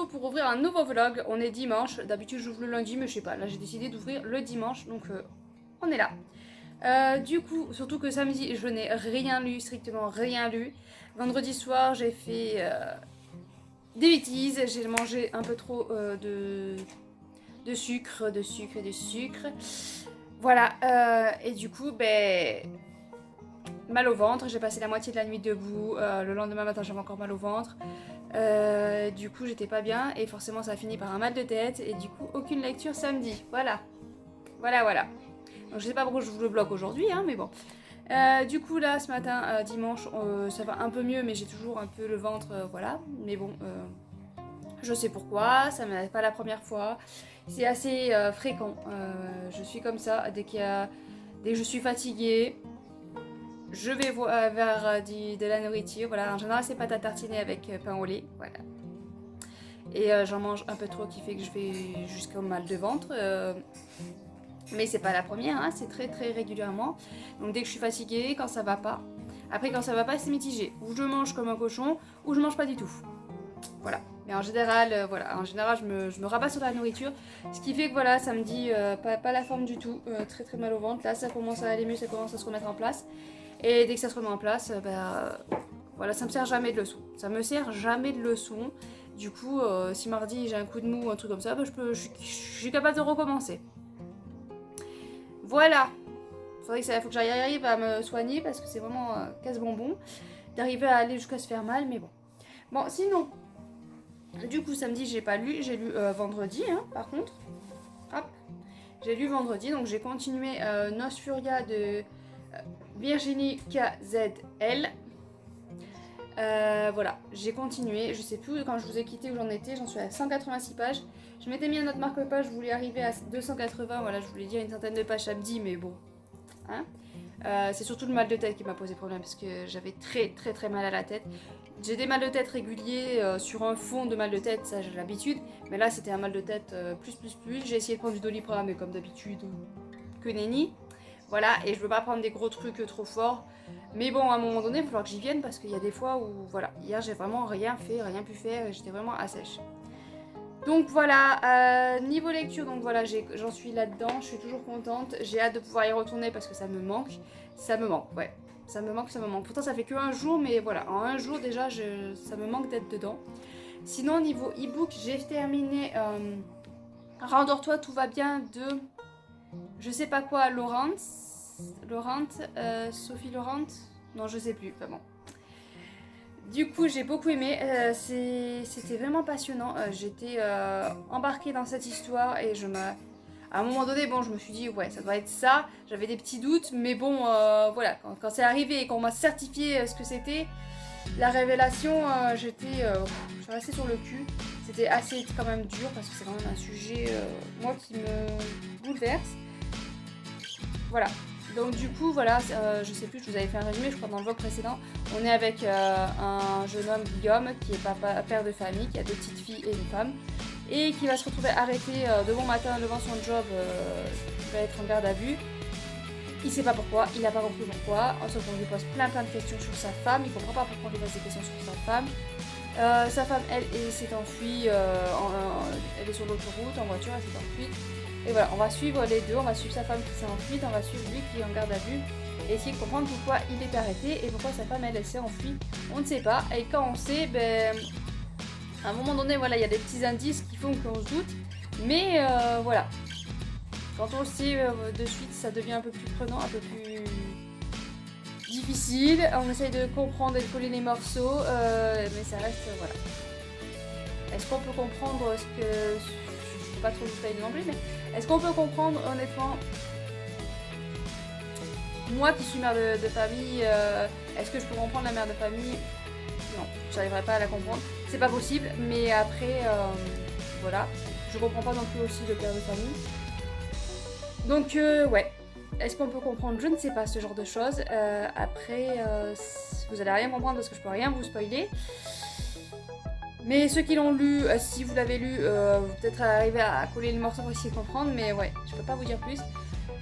retrouve pour ouvrir un nouveau vlog. On est dimanche, d'habitude j'ouvre le lundi mais je sais pas, là j'ai décidé d'ouvrir le dimanche donc on est là. Du coup, surtout que samedi je n'ai rien lu, strictement rien lu. Vendredi soir j'ai fait des bêtises, j'ai mangé un peu trop de sucre. Voilà, et du coup mal au ventre, j'ai passé la moitié de la nuit debout, le lendemain matin j'avais encore mal au ventre. Du coup j'étais pas bien et forcément ça a fini par un mal de tête et du coup aucune lecture samedi. Voilà. Donc je sais pas pourquoi je vous le bloque aujourd'hui hein, mais bon. Du coup là ce matin dimanche ça va un peu mieux mais j'ai toujours un peu le ventre voilà. Mais bon je sais pourquoi, ça m'est pas la première fois. C'est assez fréquent. Je suis comme ça dès que je suis fatiguée. Je vais vers de la nourriture, voilà, en général c'est pâte à tartiner avec pain au lait, voilà. Et j'en mange un peu trop qui fait que je vais jusqu'au mal de ventre. Mais c'est pas la première, hein, c'est très très régulièrement. Donc dès que je suis fatiguée, quand ça va pas. Après quand ça va pas c'est mitigé. Ou je mange comme un cochon, ou je mange pas du tout. Voilà. Mais en général, je me rabats sur la nourriture. Ce qui fait que voilà, samedi, pas la forme du tout. Très très mal au ventre. Là ça commence à aller mieux, ça commence à se remettre en place. Et dès que ça se remet en place, voilà, ça me sert jamais de leçon. Ça me sert jamais de leçon. Du coup, si mardi j'ai un coup de mou ou un truc comme ça, je suis capable de recommencer. Voilà. Faut que j'arrive à me soigner parce que c'est vraiment casse-bonbon d'arriver à aller jusqu'à se faire mal, mais bon. Bon, sinon, du coup, samedi j'ai pas lu, j'ai lu vendredi, hein, par contre. Hop. J'ai lu vendredi, donc j'ai continué Nos Furia de Virginie KZL. Voilà, j'ai continué. Je sais plus quand je vous ai quitté où j'en étais. J'en suis à 186 pages. Je m'étais mis un autre marque-page. Je voulais arriver à 280. Voilà, je voulais dire une centaine de pages samedi, mais bon. Hein, c'est surtout le mal de tête qui m'a posé problème parce que j'avais très très très mal à la tête. J'ai des mal de tête réguliers sur un fond de mal de tête, ça j'ai l'habitude. Mais là c'était un mal de tête plus. J'ai essayé de prendre du Doliprane, mais comme d'habitude, que nenni. Voilà, et je veux pas prendre des gros trucs trop forts. Mais bon, à un moment donné, il va falloir que j'y vienne parce qu'il y a des fois où, voilà, hier j'ai vraiment rien pu faire, j'étais vraiment à sèche. Donc voilà, niveau lecture, donc voilà, j'en suis là-dedans, je suis toujours contente. J'ai hâte de pouvoir y retourner parce que ça me manque. Ouais. Ça me manque. Pourtant, ça fait que un jour, mais voilà, en un jour déjà, ça me manque d'être dedans. Sinon, niveau e-book, j'ai terminé Rendors-toi, tout va bien de je sais pas quoi, Sophie Laurent, non je sais plus, enfin bon. Du coup j'ai beaucoup aimé, c'était vraiment passionnant, j'étais embarquée dans cette histoire et à un moment donné, bon je me suis dit ouais ça doit être ça, j'avais des petits doutes mais bon voilà, quand c'est arrivé et qu'on m'a certifié ce que c'était, la révélation, je suis restée sur le cul, c'était assez quand même dur parce que c'est quand même un sujet moi qui me bouleverse. Voilà, donc du coup, voilà, je sais plus, je vous avais fait un résumé, je crois, dans le vlog précédent. On est avec un jeune homme, Guillaume, qui est père de famille, qui a 2 petites filles et une femme, et qui va se retrouver arrêté de bon matin devant son job, il va être en garde à vue. Il sait pas pourquoi, il n'a pas compris pourquoi, ensuite on lui pose plein de questions sur sa femme, il comprend pas pourquoi on lui pose des questions sur sa femme. Sa femme, elle s'est enfuie, elle est sur l'autoroute, en voiture, elle s'est enfuie. Et voilà, on va suivre les deux, on va suivre sa femme qui s'est enfuie, on va suivre lui qui est en garde à vue et essayer de comprendre pourquoi il est arrêté et pourquoi sa femme elle s'est enfuie. On ne sait pas, et quand on sait, à un moment donné, voilà, il y a des petits indices qui font qu'on se doute, mais voilà. Quand on le sait de suite, ça devient un peu plus prenant, un peu plus difficile. On essaye de comprendre et de coller les morceaux, mais ça reste, voilà. Est-ce qu'on peut comprendre ce que... Je peux pas trop vous détailler non plus, mais est-ce qu'on peut comprendre honnêtement, moi qui suis mère de famille, est-ce que je peux comprendre la mère de famille? Non, j'arriverai pas à la comprendre. C'est pas possible, mais après, voilà. Je comprends pas non plus aussi le père de famille. Donc, ouais. Est-ce qu'on peut comprendre? Je ne sais pas ce genre de choses. Après, vous allez rien comprendre parce que je peux rien vous spoiler. Mais ceux qui l'ont lu, si vous l'avez lu, vous peut-être arriver à coller le morceau pour essayer de comprendre, mais ouais, je peux pas vous dire plus.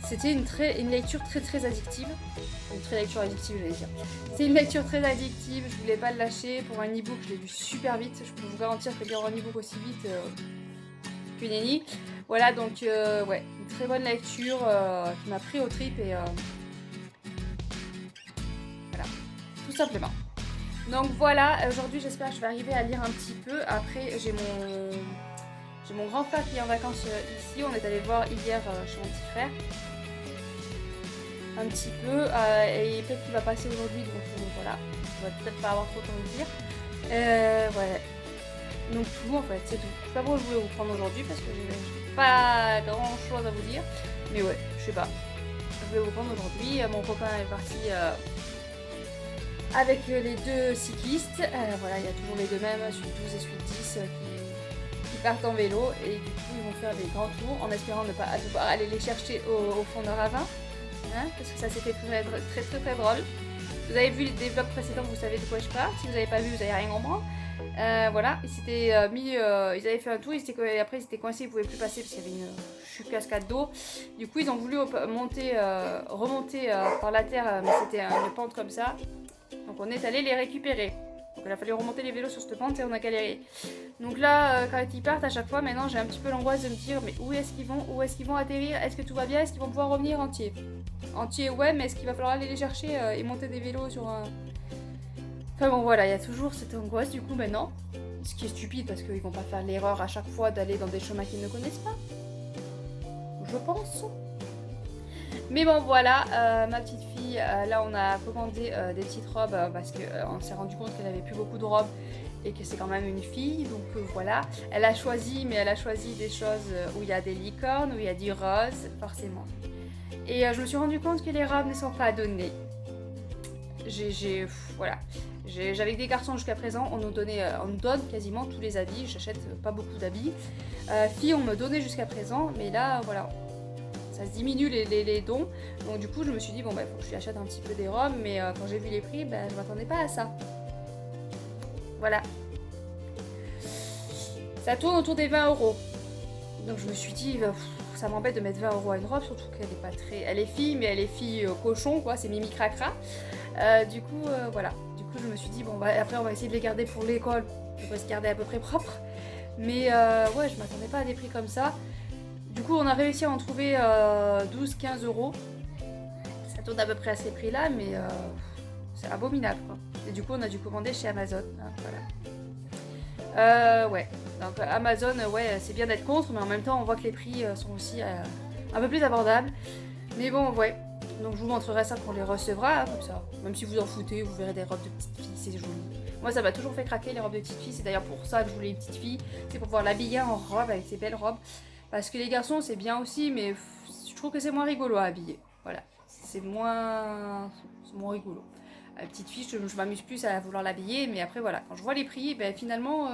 c'était une lecture très addictive. Une très lecture addictive, j'allais dire. C'est une lecture très addictive, je voulais pas le lâcher. Pour un e-book, je l'ai lu super vite. Je peux vous garantir que lire un e-book aussi vite qu'une Annie. Voilà, donc ouais, une très bonne lecture qui m'a pris au trip et voilà, tout simplement. Donc voilà, aujourd'hui j'espère que je vais arriver à lire un petit peu. Après j'ai mon grand frère qui est en vacances ici. On est allé le voir hier chez mon petit frère. Un petit peu. Et peut-être qu'il va passer aujourd'hui. Donc voilà. Je vais peut-être pas avoir trop le temps de dire. Voilà. Donc tout en fait, c'est tout. Je sais pas pourquoi je voulais vous prendre aujourd'hui parce que j'ai pas grand chose à vous dire. Mais ouais, je sais pas. Je vais vous prendre aujourd'hui. Mon copain est parti avec les deux cyclistes. Voilà, il y a toujours les deux mêmes, celui 12 et celui 10 qui partent en vélo. Et du coup, ils vont faire des grands tours en espérant ne pas devoir aller les chercher au fond de ravin. Hein, parce que ça c'était très drôle. Vous avez vu les vlogs précédents, vous savez de quoi je parle. Si vous n'avez pas vu, vous n'avez rien comprendre. Voilà, ils s'étaient ils avaient fait un tour, après ils étaient coincés, ils ne pouvaient plus passer parce qu'il y avait une chute cascade d'eau. Du coup, ils ont voulu remonter par la terre, mais c'était une pente comme ça. Donc on est allé les récupérer. Donc il a fallu remonter les vélos sur cette pente et on a galéré. Donc là, quand ils partent à chaque fois, maintenant j'ai un petit peu l'angoisse de me dire mais où est-ce qu'ils vont atterrir, est-ce que tout va bien, est-ce qu'ils vont pouvoir revenir entiers. Entiers ouais, mais est-ce qu'il va falloir aller les chercher et monter des vélos sur un... Enfin bon voilà, il y a toujours cette angoisse du coup maintenant. Ce qui est stupide parce qu'ils vont pas faire l'erreur à chaque fois d'aller dans des chemins qu'ils ne connaissent pas. Je pense. Mais bon voilà, ma petite fille, là on a commandé des petites robes parce qu'on s'est rendu compte qu'elle avait plus beaucoup de robes et que c'est quand même une fille, donc voilà. Elle a choisi, mais elle a choisi des choses où il y a des licornes, où il y a du rose, forcément. Et je me suis rendu compte que les robes ne sont pas données. Voilà. J'avais des garçons jusqu'à présent, on nous donne quasiment tous les habits, j'achète pas beaucoup d'habits. Filles, on me donnait jusqu'à présent, mais là voilà. Ça se diminue les dons. Donc du coup je me suis dit bon bah faut que je lui achète un petit peu des robes, mais quand j'ai vu les prix, bah, je m'attendais pas à ça. Voilà. Ça tourne autour des 20 €. Donc je me suis dit ça m'embête de mettre 20 € à une robe, surtout qu'elle est pas très. Elle est fille, mais elle est fille cochon quoi, c'est Mimi Cracra. Du coup voilà. Du coup je me suis dit bon bah après on va essayer de les garder pour l'école. On va se garder à peu près propre. Mais ouais je m'attendais pas à des prix comme ça. Du coup, on a réussi à en trouver 12-15 €. Ça tourne à peu près à ces prix-là, mais c'est abominable, quoi. Et du coup, on a dû commander chez Amazon. Hein, voilà. Ouais. Donc, Amazon, ouais, c'est bien d'être contre, mais en même temps, on voit que les prix sont aussi un peu plus abordables. Mais bon, ouais. Donc, je vous montrerai ça quand on les recevra, hein, comme ça. Même si vous en foutez, vous verrez des robes de petites filles, c'est joli. Moi, ça m'a toujours fait craquer, les robes de petites filles. C'est d'ailleurs pour ça que je voulais une petite fille. C'est pour pouvoir l'habiller en robe, avec ses belles robes. Parce que les garçons c'est bien aussi, mais je trouve que c'est moins rigolo à habiller. Voilà, c'est moins rigolo. La petite fille, je m'amuse plus à vouloir l'habiller, mais après voilà, quand je vois les prix, ben, finalement,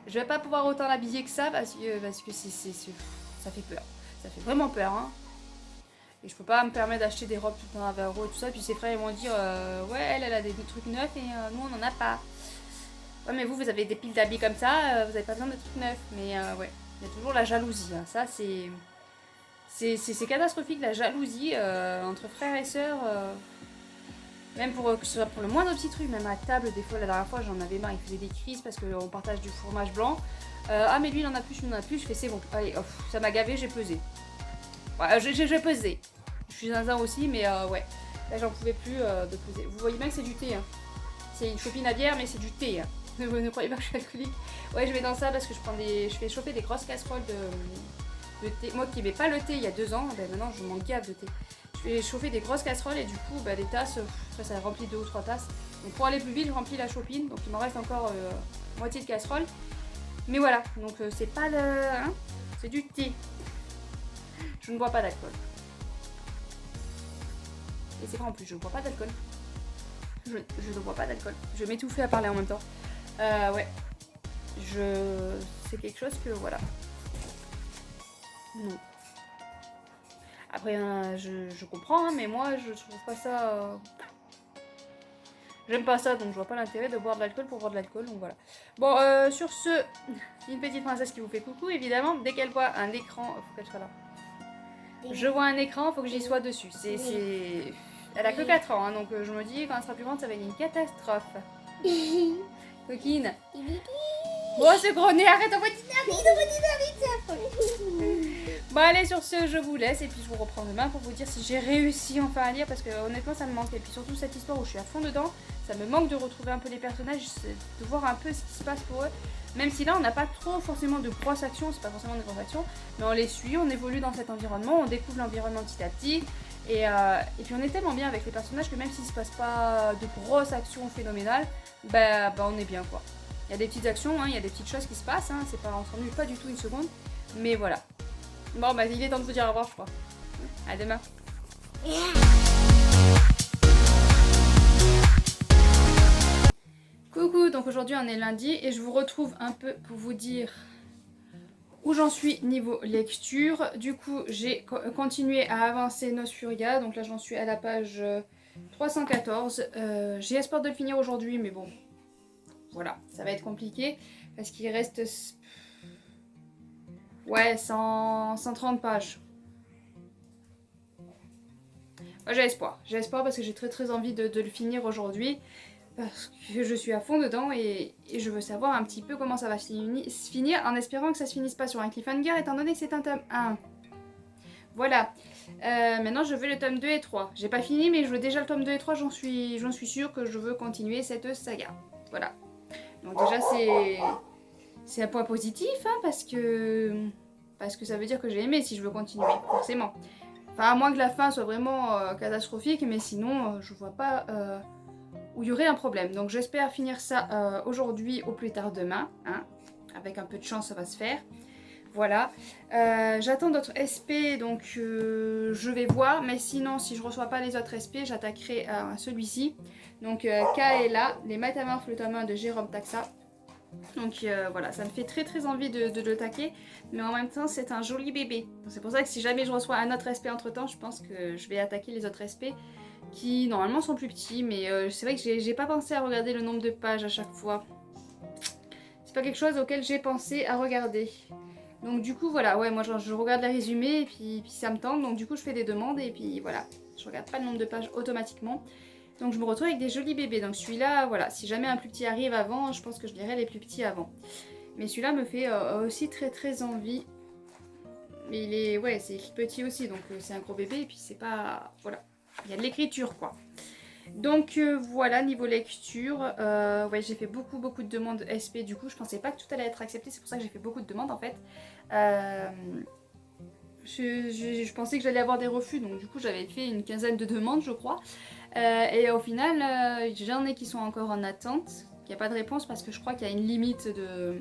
je vais pas pouvoir autant l'habiller que ça parce que ça fait peur. Ça fait vraiment peur. Hein. Et je peux pas me permettre d'acheter des robes tout le temps à 20 € et tout ça. Puis ses frères ils vont dire, ouais, elle a des trucs neufs et nous on en a pas. Ouais, mais vous avez des piles d'habits comme ça, vous avez pas besoin de trucs neufs. Mais ouais. Il y a toujours la jalousie, hein. Ça c'est catastrophique la jalousie entre frères et sœurs, même que ce soit pour le moindre petit truc, même à table, des fois la dernière fois j'en avais marre, il faisait des crises parce qu'on partage du fromage blanc. Ah mais lui il en a plus, lui il en a plus, je fais c'est bon, allez, ça m'a gavé, j'ai pesé. Ouais, j'ai pesé. Je suis zinzin aussi, mais ouais, là j'en pouvais plus de peser. Vous voyez bien que c'est du thé, hein. C'est une chopine à bière, mais c'est du thé, hein. Ne croyez pas que je suis alcoolique. Ouais, je vais dans ça parce que je fais chauffer des grosses casseroles de thé. Moi qui n'aimais pas le thé il y a 2 ans, ben maintenant je m'en gave de thé. Je fais chauffer des grosses casseroles et du coup, ben, des tasses, ça remplit 2 ou 3 tasses. Donc pour aller plus vite, je remplis la chopine. Donc il m'en reste encore moitié de casserole. Mais voilà, donc c'est pas le... Hein, c'est du thé. Je ne bois pas d'alcool. Et c'est vrai en plus, je ne bois pas d'alcool. Je ne bois pas d'alcool. Je vais m'étouffer à parler en même temps. Ouais. C'est quelque chose que voilà. Non. Après, je comprends, hein, mais moi, je trouve pas ça... J'aime pas ça, donc je vois pas l'intérêt de boire de l'alcool pour boire de l'alcool, donc voilà. Bon, sur ce, une petite princesse qui vous fait coucou, évidemment. Dès qu'elle voit un écran... Faut qu'elle soit là. Je vois un écran, faut que j'y sois dessus. Elle a que 4 ans, hein, donc je me dis quand elle sera plus grande, ça va être une catastrophe. Coquine. Bon, ce gros nez, arrête, on va Bon, allez, sur ce, je vous laisse et puis je vous reprends demain pour vous dire si j'ai réussi enfin à lire parce que honnêtement, ça me manque. Et puis surtout, cette histoire où je suis à fond dedans, ça me manque de retrouver un peu les personnages, de voir un peu ce qui se passe pour eux. Même si là, on n'a pas trop forcément de grosses actions, c'est pas forcément des grosses actions, mais on les suit, on évolue dans cet environnement, on découvre l'environnement petit à petit. Et puis on est tellement bien avec les personnages que même s'il se passe pas de grosses actions phénoménales, bah on est bien quoi. Il y a des petites actions, hein, il y a des petites choses qui se passent, hein, c'est pas, on s'ennuie pas du tout une seconde, mais voilà. Bon bah il est temps de vous dire au revoir je crois. À demain. Coucou, donc aujourd'hui on est lundi et je vous retrouve un peu pour vous dire où j'en suis niveau lecture. Du coup j'ai continué à avancer Nosfuria, donc là j'en suis à la page 314. J'ai espoir de le finir aujourd'hui mais bon, voilà, ça va être compliqué parce qu'il reste... Ouais, 130 pages. Moi, j'ai espoir parce que j'ai très envie de le finir aujourd'hui. Parce que je suis à fond dedans et je veux savoir un petit peu comment ça va se finir en espérant que ça se finisse pas sur un cliffhanger étant donné que c'est un tome 1. Voilà. Maintenant je veux le tome 2 et 3. J'ai pas fini mais je veux déjà le tome 2 et 3, j'en suis sûre que je veux continuer cette saga. Voilà. Donc déjà c'est un point positif hein, parce que ça veut dire que j'ai aimé si je veux continuer, forcément. Enfin à moins que la fin soit vraiment catastrophique, mais sinon je vois pas où il y aurait un problème. Donc j'espère finir ça aujourd'hui au plus tard demain. Hein. Avec un peu de chance ça va se faire. Voilà. J'attends d'autres SP, donc je vais voir. Mais sinon, si je ne reçois pas les autres SP, j'attaquerai celui-ci. Donc K est là, les Métamorphes, le tome 1 de Jérôme Taxa. Donc voilà, ça me fait très envie de le taquer. Mais en même temps, c'est un joli bébé. C'est pour ça que si jamais je reçois un autre SP entre temps, je pense que je vais attaquer les autres SP. Qui normalement sont plus petits. Mais c'est vrai que j'ai pas pensé à regarder le nombre de pages à chaque fois. C'est pas quelque chose auquel j'ai pensé à regarder. Donc du coup voilà, ouais moi je regarde les résumés et puis ça me tente, donc du coup je fais des demandes et puis voilà, je regarde pas le nombre de pages automatiquement. Donc je me retrouve avec des jolis bébés, donc celui-là voilà, si jamais un plus petit arrive avant, je pense que je lirai les plus petits avant. Mais celui-là me fait aussi très envie. Mais il est, ouais c'est écrit petit aussi, donc c'est un gros bébé et puis c'est pas, voilà, il y a de l'écriture quoi. Donc voilà, niveau lecture, ouais, j'ai fait beaucoup de demandes SP, du coup je pensais pas que tout allait être accepté, c'est pour ça que j'ai fait beaucoup de demandes en fait. Je pensais que j'allais avoir des refus, donc du coup j'avais fait une quinzaine de demandes je crois. Et au final, j'en ai qui sont encore en attente, il n'y a pas de réponse parce que je crois qu'il y a une limite de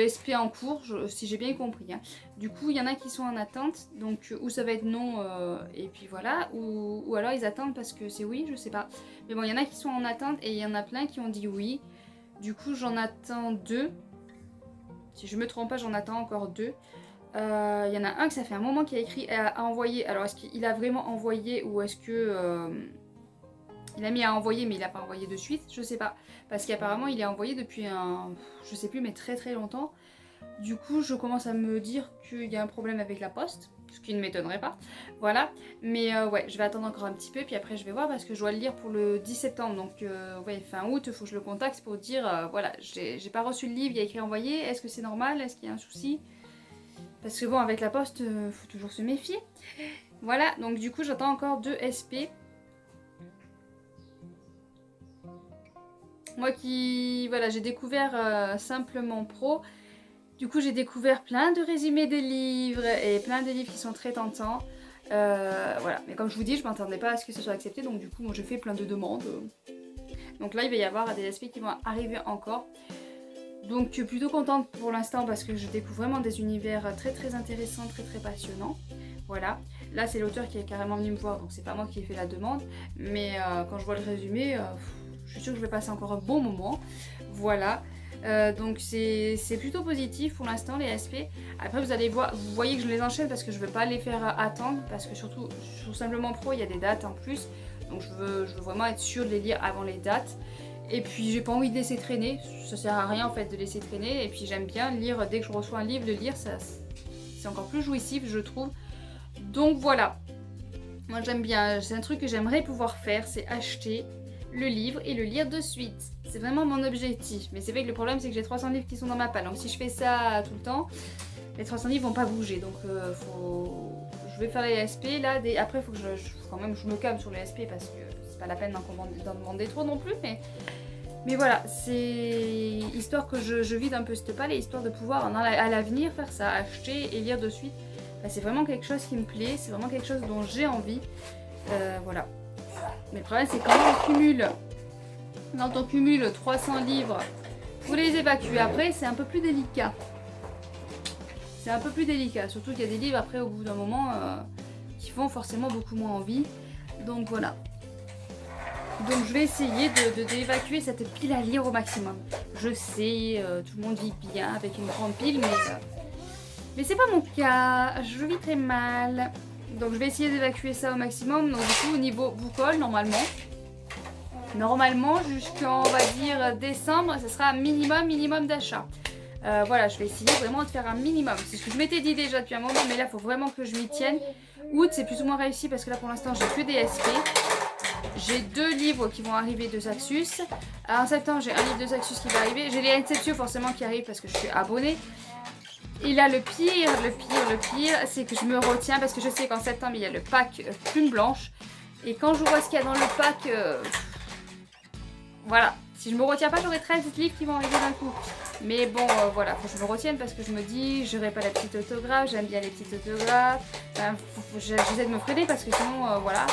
SP en cours, si j'ai bien compris. Hein. Du coup, il y en a qui sont en attente, donc ou ça va être non, et puis voilà, ou alors ils attendent parce que c'est oui, je sais pas. Mais bon, il y en a qui sont en attente et il y en a plein qui ont dit oui. Du coup, j'en attends 2. Si je me trompe pas, j'en attends encore 2. Il y en a un que ça fait un moment qu'il a écrit à envoyer. Alors, est-ce qu'il a vraiment envoyé ou est-ce que... il a mis à envoyer mais il n'a pas envoyé de suite, je sais pas. Parce qu'apparemment il est envoyé depuis je sais plus mais très longtemps. Du coup je commence à me dire qu'il y a un problème avec la poste, ce qui ne m'étonnerait pas. Voilà, mais ouais je vais attendre encore un petit peu puis après je vais voir parce que je dois le lire pour le 10 septembre. Donc ouais fin août il faut que je le contacte pour dire voilà j'ai pas reçu le livre, il y a écrit envoyé, est-ce que c'est normal, est-ce qu'il y a un souci? Parce que bon avec la poste faut toujours se méfier. Voilà donc du coup j'attends encore 2 SP. Moi qui, voilà, j'ai découvert Simplement Pro. Du coup, j'ai découvert plein de résumés de livres et plein de livres qui sont très tentants. Voilà, mais comme je vous dis, je m'attendais pas à ce que ce soit accepté, donc du coup, moi, j'ai fait plein de demandes. Donc là, il va y avoir des aspects qui vont arriver encore. Donc, plutôt contente pour l'instant parce que je découvre vraiment des univers très intéressants, très passionnants. Voilà. Là, c'est l'auteur qui est carrément venu me voir, donc c'est pas moi qui ai fait la demande. Mais quand je vois le résumé... je suis sûre que je vais passer encore un bon moment. Voilà. Donc c'est plutôt positif pour l'instant les SP. Après vous allez voir, vous voyez que je les enchaîne parce que je ne veux pas les faire attendre. Parce que surtout sur Simplement Pro il y a des dates en plus. Donc je veux vraiment être sûre de les lire avant les dates. Et puis j'ai pas envie de laisser traîner. Ça sert à rien en fait de laisser traîner. Et puis j'aime bien lire, dès que je reçois un livre, le lire, c'est encore plus jouissif je trouve. Donc voilà, moi j'aime bien, c'est un truc que j'aimerais pouvoir faire, c'est acheter le livre et le lire de suite. C'est vraiment mon objectif. Mais c'est vrai que le problème c'est que j'ai 300 livres qui sont dans ma palle. Donc si je fais ça tout le temps, les 300 livres vont pas bouger. Donc je vais faire les SP là. Après il faut que quand même je me calme sur les SP parce que c'est pas la peine d'en demander trop non plus. Mais voilà, c'est histoire que je vide un peu cette palle et histoire de pouvoir à l'avenir faire ça, acheter et lire de suite. Bah, c'est vraiment quelque chose qui me plaît, c'est vraiment quelque chose dont j'ai envie. Voilà. Mais le problème c'est quand on cumule 300 livres, pour les évacuer après, c'est un peu plus délicat. C'est un peu plus délicat, surtout qu'il y a des livres après au bout d'un moment qui font forcément beaucoup moins envie. Donc voilà. Donc je vais essayer d'évacuer cette pile à lire au maximum. Je sais, tout le monde vit bien avec une grande pile, mais c'est pas mon cas. Je vis très mal. Donc je vais essayer d'évacuer ça au maximum. Donc du coup au niveau boucole, normalement jusqu'en on va dire décembre, ce sera un minimum d'achat. Voilà, je vais essayer vraiment de faire un minimum. C'est ce que je m'étais dit déjà depuis un moment, mais là il faut vraiment que je m'y tienne. Août c'est plus ou moins réussi parce que là pour l'instant j'ai que des SP. J'ai 2 livres qui vont arriver de Saxus. En septembre j'ai un livre de Saxus qui va arriver. J'ai les Inceptio forcément qui arrivent parce que je suis abonnée. Et là le pire, c'est que je me retiens parce que je sais qu'en septembre il y a le pack Plume Blanche. Et quand je vois ce qu'il y a dans le pack, voilà, si je me retiens pas j'aurai 13 livres qui vont arriver d'un coup. Mais bon voilà, faut que je me retienne parce que je me dis, j'aurai pas la petite autographe, j'aime bien les petites autographes. Enfin, j'essaie de me freiner parce que sinon voilà.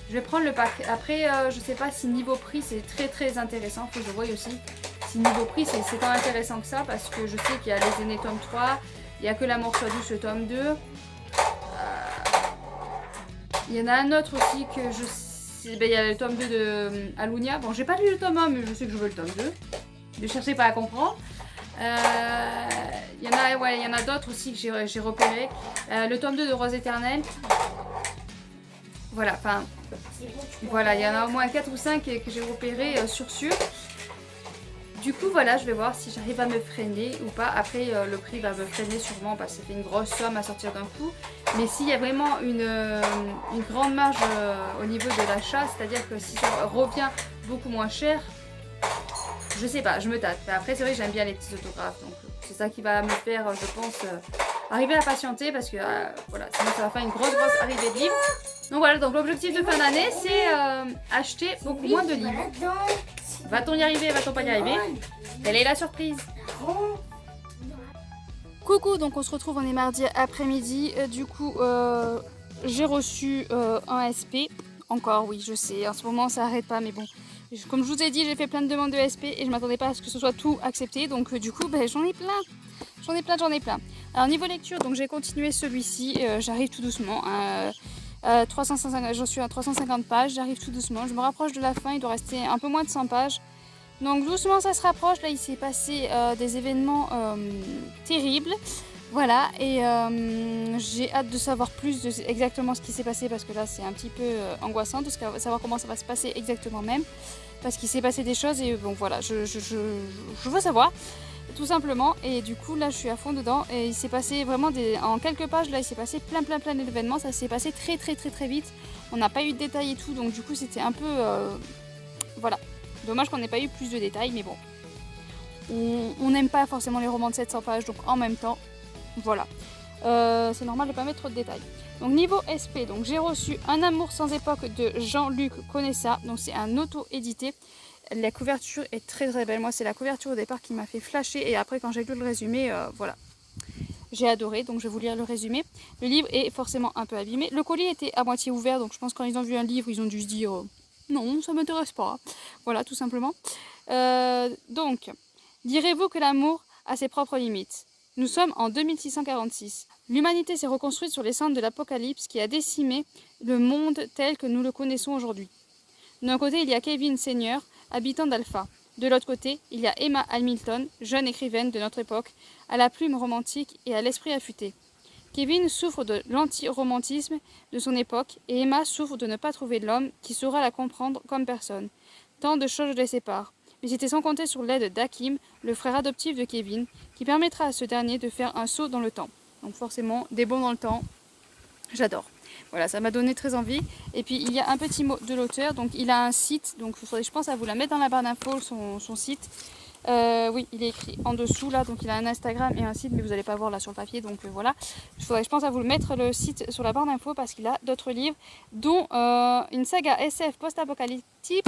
Je vais prendre le pack. Après je sais pas si niveau prix c'est très intéressant, faut que je voie aussi. Si niveau prix c'est tant intéressant que ça parce que je sais qu'il y a les aînés tome 3, il n'y a que l'amour soit douce le tome 2. Il y en a un autre aussi que je sais, ben, il y a le tome 2 de Alunia. Bon j'ai pas lu le tome 1 mais je sais que je veux le tome 2. Ne cherchez pas à comprendre. Il y en a d'autres aussi que j'ai repéré. Le tome 2 de Rose Éternelle. Voilà, enfin voilà, il y en a au moins 4 ou 5 que j'ai repéré sûr. Du coup voilà, je vais voir si j'arrive à me freiner ou pas. Après le prix va me freiner sûrement parce que ça fait une grosse somme à sortir d'un coup. Mais s'il y a vraiment une grande marge au niveau de l'achat, c'est-à-dire que si ça revient beaucoup moins cher, je sais pas, je me tâte. Mais après c'est vrai que j'aime bien les petits autographes. Donc c'est ça qui va me faire, je pense, arriver à patienter parce que voilà, sinon ça va faire une grosse arrivée de livres. Donc voilà, donc l'objectif de fin d'année c'est acheter beaucoup moins de livres. Va-t-on y arriver, va-t-on pas y arriver? Quelle est la surprise? Coucou, donc on se retrouve, on est mardi après-midi. Du coup, j'ai reçu un SP. Encore, oui, je sais, en ce moment ça arrête pas, mais bon. Comme je vous ai dit, j'ai fait plein de demandes de SP et je m'attendais pas à ce que ce soit tout accepté. Donc du coup, ben, j'en ai plein. Alors niveau lecture, donc j'ai continué celui-ci. J'arrive tout doucement. 350, j'en suis à 350 pages, j'arrive tout doucement. Je me rapproche de la fin, il doit rester un peu moins de 100 pages. Donc doucement ça se rapproche. Là il s'est passé des événements terribles. Voilà, et j'ai hâte de savoir plus de exactement ce qui s'est passé parce que là c'est un petit peu angoissant de savoir comment ça va se passer exactement même. Parce qu'il s'est passé des choses et bon voilà, je veux savoir tout simplement. Et du coup là je suis à fond dedans et il s'est passé vraiment en quelques pages là il s'est passé plein d'événements. Ça s'est passé très vite. On n'a pas eu de détails et tout donc du coup c'était un peu voilà, dommage qu'on n'ait pas eu plus de détails mais bon. On n'aime pas forcément les romans de 700 pages donc en même temps voilà, c'est normal de ne pas mettre trop de détails. Donc niveau SP, donc j'ai reçu Un amour sans époque de Jean-Luc Conessa. Donc c'est un auto-édité. La couverture est très belle. Moi c'est la couverture au départ qui m'a fait flasher. Et après quand j'ai lu le résumé, voilà. J'ai adoré, donc je vais vous lire le résumé. Le livre est forcément un peu abîmé. Le colis était à moitié ouvert, donc je pense que quand ils ont vu un livre, ils ont dû se dire non, ça m'intéresse pas. Voilà, tout simplement. Donc, direz-vous que l'amour a ses propres limites? Nous sommes en 2646. L'humanité s'est reconstruite sur les cendres de l'apocalypse qui a décimé le monde tel que nous le connaissons aujourd'hui. D'un côté, il y a Kevin Senior, habitant d'Alpha. De l'autre côté, il y a Emma Hamilton, jeune écrivaine de notre époque, à la plume romantique et à l'esprit affûté. Kevin souffre de l'anti-romantisme de son époque et Emma souffre de ne pas trouver l'homme qui saura la comprendre comme personne. Tant de choses les séparent. Mais c'était sans compter sur l'aide d'Hakim, le frère adoptif de Kevin, qui permettra à ce dernier de faire un saut dans le temps. Donc forcément, des bons dans le temps, J'adore. Voilà, ça m'a donné très envie. Et puis il y a un petit mot de l'auteur, donc il a un site, donc il faudrait, je pense, à vous la mettre dans la barre d'infos, son site. Oui, il est écrit en dessous là, donc il a un Instagram et un site, mais vous n'allez pas voir là sur le papier, donc voilà. Il faudrait, je pense, à vous le mettre le site sur la barre d'infos parce qu'il a d'autres livres, dont une saga SF post-apocalyptique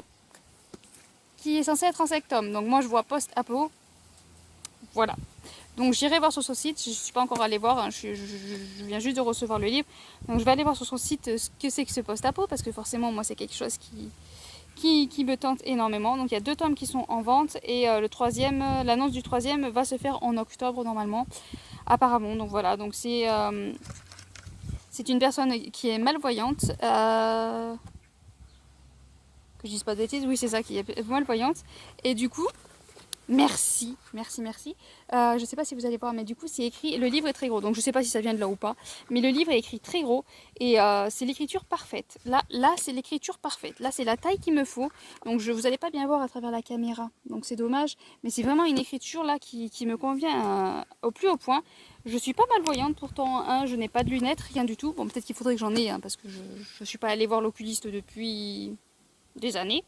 qui est censée être en 5 tomes. Donc moi je vois post-apo, voilà. Donc j'irai voir sur son site, je ne suis pas encore allée voir, hein, je viens juste de recevoir le livre. Donc je vais aller voir sur son site ce que c'est que ce post-apo, parce que forcément moi c'est quelque chose qui me tente énormément. Donc il y a 2 tomes qui sont en vente et le troisième, l'annonce du troisième va se faire en octobre normalement, apparemment. Donc voilà, donc c'est une personne qui est malvoyante, que je dise pas de bêtises, oui c'est ça, qui est malvoyante. Et du coup, merci. Je sais pas si vous allez voir, mais du coup c'est écrit, le livre est très gros, donc je sais pas si ça vient de là ou pas, mais le livre est écrit très gros et c'est l'écriture parfaite. Là c'est l'écriture parfaite. Là c'est la taille qu'il me faut, donc vous allez pas bien voir à travers la caméra, donc c'est dommage, mais c'est vraiment une écriture là qui me convient au plus haut point. Je suis pas malvoyante pourtant, hein, je n'ai pas de lunettes, rien du tout. Bon, peut-être qu'il faudrait que j'en ai, hein, parce que je suis pas allée voir l'oculiste depuis des années.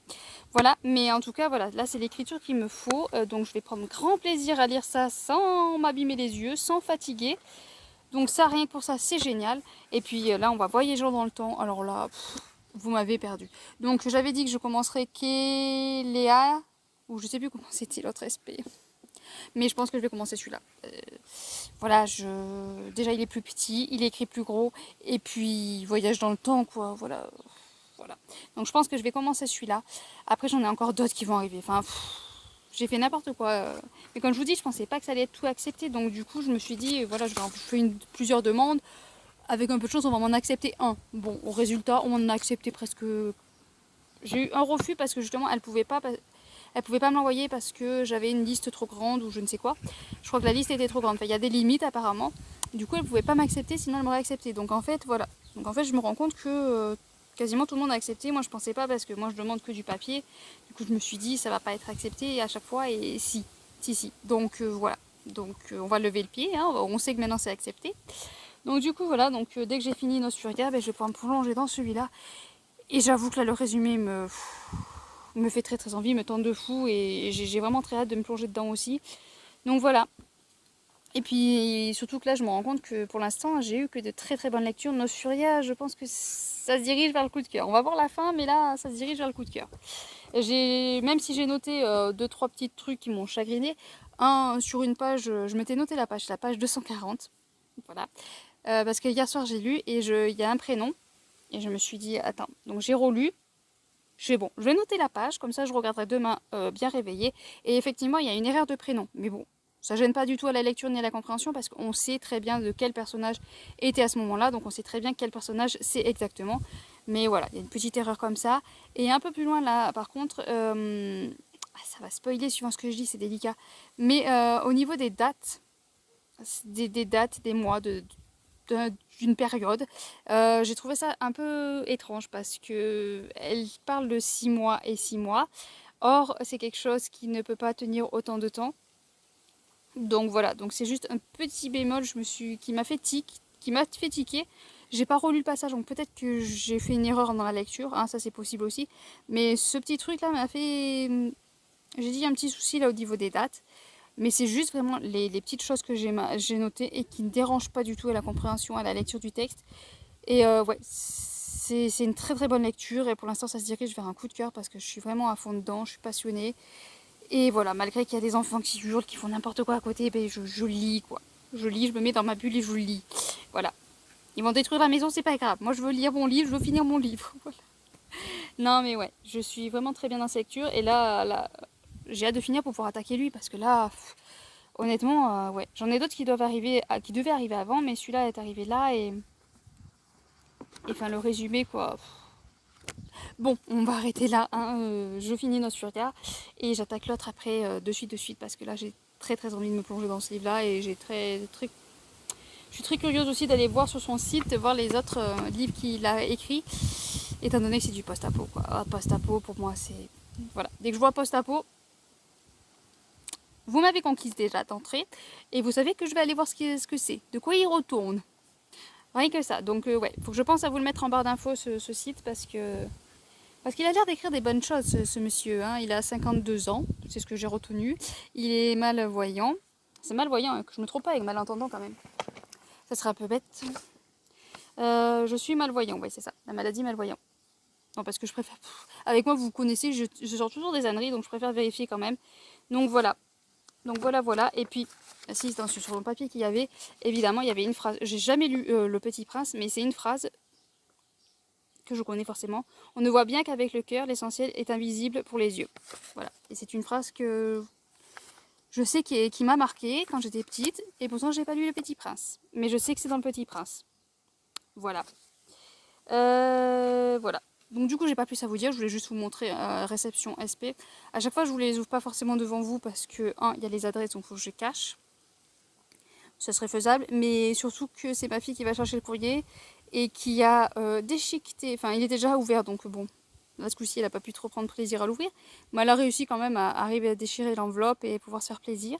Voilà, mais en tout cas, voilà, là c'est l'écriture qu'il me faut, donc je vais prendre grand plaisir à lire ça sans m'abîmer les yeux, sans fatiguer. Donc ça, rien que pour ça, c'est génial. Et puis là, on va voyager dans le temps. Alors là, vous m'avez perdu. Donc j'avais dit que je commencerais Kéléa, ou je sais plus comment c'était l'autre SP. Mais je pense que je vais commencer celui-là. Voilà, déjà il est plus petit, il est écrit plus gros, et puis voyage dans le temps, quoi, voilà. Voilà. Donc je pense que je vais commencer celui-là. Après j'en ai encore d'autres qui vont arriver. Enfin, j'ai fait n'importe quoi. Mais comme je vous dis, je pensais pas que ça allait être tout accepté. Donc du coup, je me suis dit, voilà, je fais plusieurs demandes. Avec un peu de chance, on va m'en accepter un. Bon, au résultat, on m'en a accepté presque. J'ai eu un refus parce que justement, elle pouvait pas me l'envoyer parce que j'avais une liste trop grande ou je ne sais quoi. Je crois que la liste était trop grande. Enfin, il y a des limites apparemment. Du coup, elle pouvait pas m'accepter, sinon elle m'aurait accepté. Donc en fait, voilà. Donc en fait, je me rends compte que quasiment tout le monde a accepté. Moi, je pensais pas parce que moi, je demande que du papier. Du coup, je me suis dit, ça va pas être accepté à chaque fois. Et si. Donc voilà. Donc on va lever le pied. Hein. On sait que maintenant c'est accepté. Donc du coup, voilà. Donc dès que j'ai fini Nosturga, je vais pouvoir me plonger dans celui-là. Et j'avoue que là, le résumé me fait très très envie, me tente de fou. Et j'ai vraiment très hâte de me plonger dedans aussi. Donc voilà. Et puis surtout que là, je me rends compte que pour l'instant, j'ai eu que de très très bonnes lectures. Nosturga, je pense que ça se dirige vers le coup de cœur. On va voir la fin, mais là, ça se dirige vers le coup de cœur. Même si j'ai noté 2-3 petits trucs qui m'ont chagriné, sur une page, je m'étais noté la page 240. Voilà. Parce que hier soir, j'ai lu et il y a un prénom. Et je me suis dit, attends, donc j'ai relu. Je fais bon, je vais noter la page, comme ça je regarderai demain bien réveillée. Et effectivement, il y a une erreur de prénom. Mais bon, ça gêne pas du tout à la lecture ni à la compréhension parce qu'on sait très bien de quel personnage était à ce moment-là. Donc on sait très bien quel personnage c'est exactement. Mais voilà, il y a une petite erreur comme ça. Et un peu plus loin là, par contre, ça va spoiler suivant ce que je dis, c'est délicat. Mais au niveau des dates, des dates, des mois, d'une période. J'ai trouvé ça un peu étrange parce que elle parle de 6 mois et 6 mois. Or, c'est quelque chose qui ne peut pas tenir autant de temps. Donc voilà, donc c'est juste un petit bémol qui m'a fait tiquer. J'ai pas relu le passage, donc peut-être que j'ai fait une erreur dans la lecture, hein, ça c'est possible aussi. Mais ce petit truc là m'a fait, j'ai dit un petit souci là au niveau des dates. Mais c'est juste vraiment les petites choses que j'ai notées et qui ne dérangent pas du tout à la compréhension, à la lecture du texte. Et ouais, c'est une très très bonne lecture et pour l'instant ça se dirige vers un coup de cœur parce que je suis vraiment à fond dedans, je suis passionnée. Et voilà, malgré qu'il y a des enfants qui hurlent, qui font n'importe quoi à côté, ben je lis quoi. Je lis, je me mets dans ma bulle et je lis. Voilà. Ils vont détruire la maison, c'est pas grave. Moi je veux lire mon livre, je veux finir mon livre. Voilà. Non mais ouais, je suis vraiment très bien dans cette lecture et là j'ai hâte de finir pour pouvoir attaquer lui parce que là, honnêtement, ouais. J'en ai d'autres qui qui devaient arriver avant, mais celui-là est arrivé là et enfin le résumé quoi. Bon, on va arrêter là. Hein. Je finis Nosturga et j'attaque l'autre après de suite parce que là j'ai très très envie de me plonger dans ce livre-là et je suis très curieuse aussi d'aller voir sur son site, voir les autres livres qu'il a écrits, étant donné que c'est du post-apo quoi. Post-apo pour moi c'est voilà. Dès que je vois post-apo, vous m'avez conquise déjà d'entrée et vous savez que je vais aller voir ce que c'est, de quoi il retourne. Rien que ça. Donc ouais, faut que je pense à vous le mettre en barre d'infos ce site parce qu'il a l'air d'écrire des bonnes choses ce monsieur. Hein. Il a 52 ans, c'est ce que j'ai retenu. Il est malvoyant. C'est malvoyant, hein, que je me trompe pas avec malentendant quand même. Ça serait un peu bête. Je suis malvoyant, oui c'est ça, la maladie malvoyant. Non parce que je préfère... Avec moi vous connaissez, je sors toujours des âneries donc je préfère vérifier quand même. Donc voilà. Donc voilà. Et puis, si sur le papier qu'il y avait, évidemment il y avait une phrase. J'ai jamais lu Le Petit Prince, mais c'est une phrase que je connais forcément. On ne voit bien qu'avec le cœur, l'essentiel est invisible pour les yeux. Voilà. Et c'est une phrase que je sais qui m'a marquée quand j'étais petite. Et pourtant, j'ai pas lu Le Petit Prince. Mais je sais que c'est dans Le Petit Prince. Voilà. Voilà. Donc du coup, j'ai pas plus à vous dire. Je voulais juste vous montrer réception SP. À chaque fois, je vous les ouvre pas forcément devant vous parce que, il y a les adresses, donc il faut que je cache. Ça serait faisable. Mais surtout que c'est ma fille qui va chercher le courrier et qui a déchiqueté. Enfin, il était déjà ouvert, donc bon. Là, ce coup-ci, elle n'a pas pu trop prendre plaisir à l'ouvrir. Mais elle a réussi quand même à arriver à déchirer l'enveloppe et pouvoir se faire plaisir.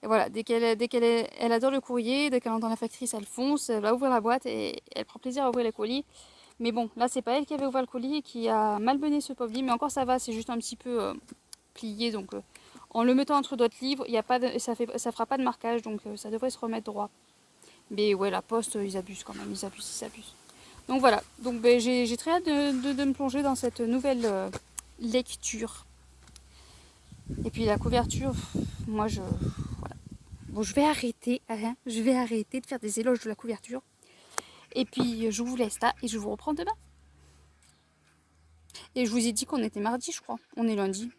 Et voilà, elle adore le courrier, dès qu'elle entend la factrice, elle fonce, elle va ouvrir la boîte et elle prend plaisir à ouvrir les colis. Mais bon, là, c'est pas elle qui avait ouvert le colis et qui a malmené ce pauvre lit. Mais encore, ça va, c'est juste un petit peu plié. Donc, en le mettant entre d'autres livres, y a pas de, ça fera pas de marquage, donc ça devrait se remettre droit. Mais ouais, la poste, ils abusent quand même, ils abusent. Donc voilà, donc j'ai très hâte de me plonger dans cette nouvelle lecture. Et puis la couverture, moi je... Voilà. Bon, je vais arrêter, hein, je vais arrêter de faire des éloges de la couverture. Et puis je vous laisse là et je vous reprends demain. Et je vous ai dit qu'on était mardi, je crois. On est lundi.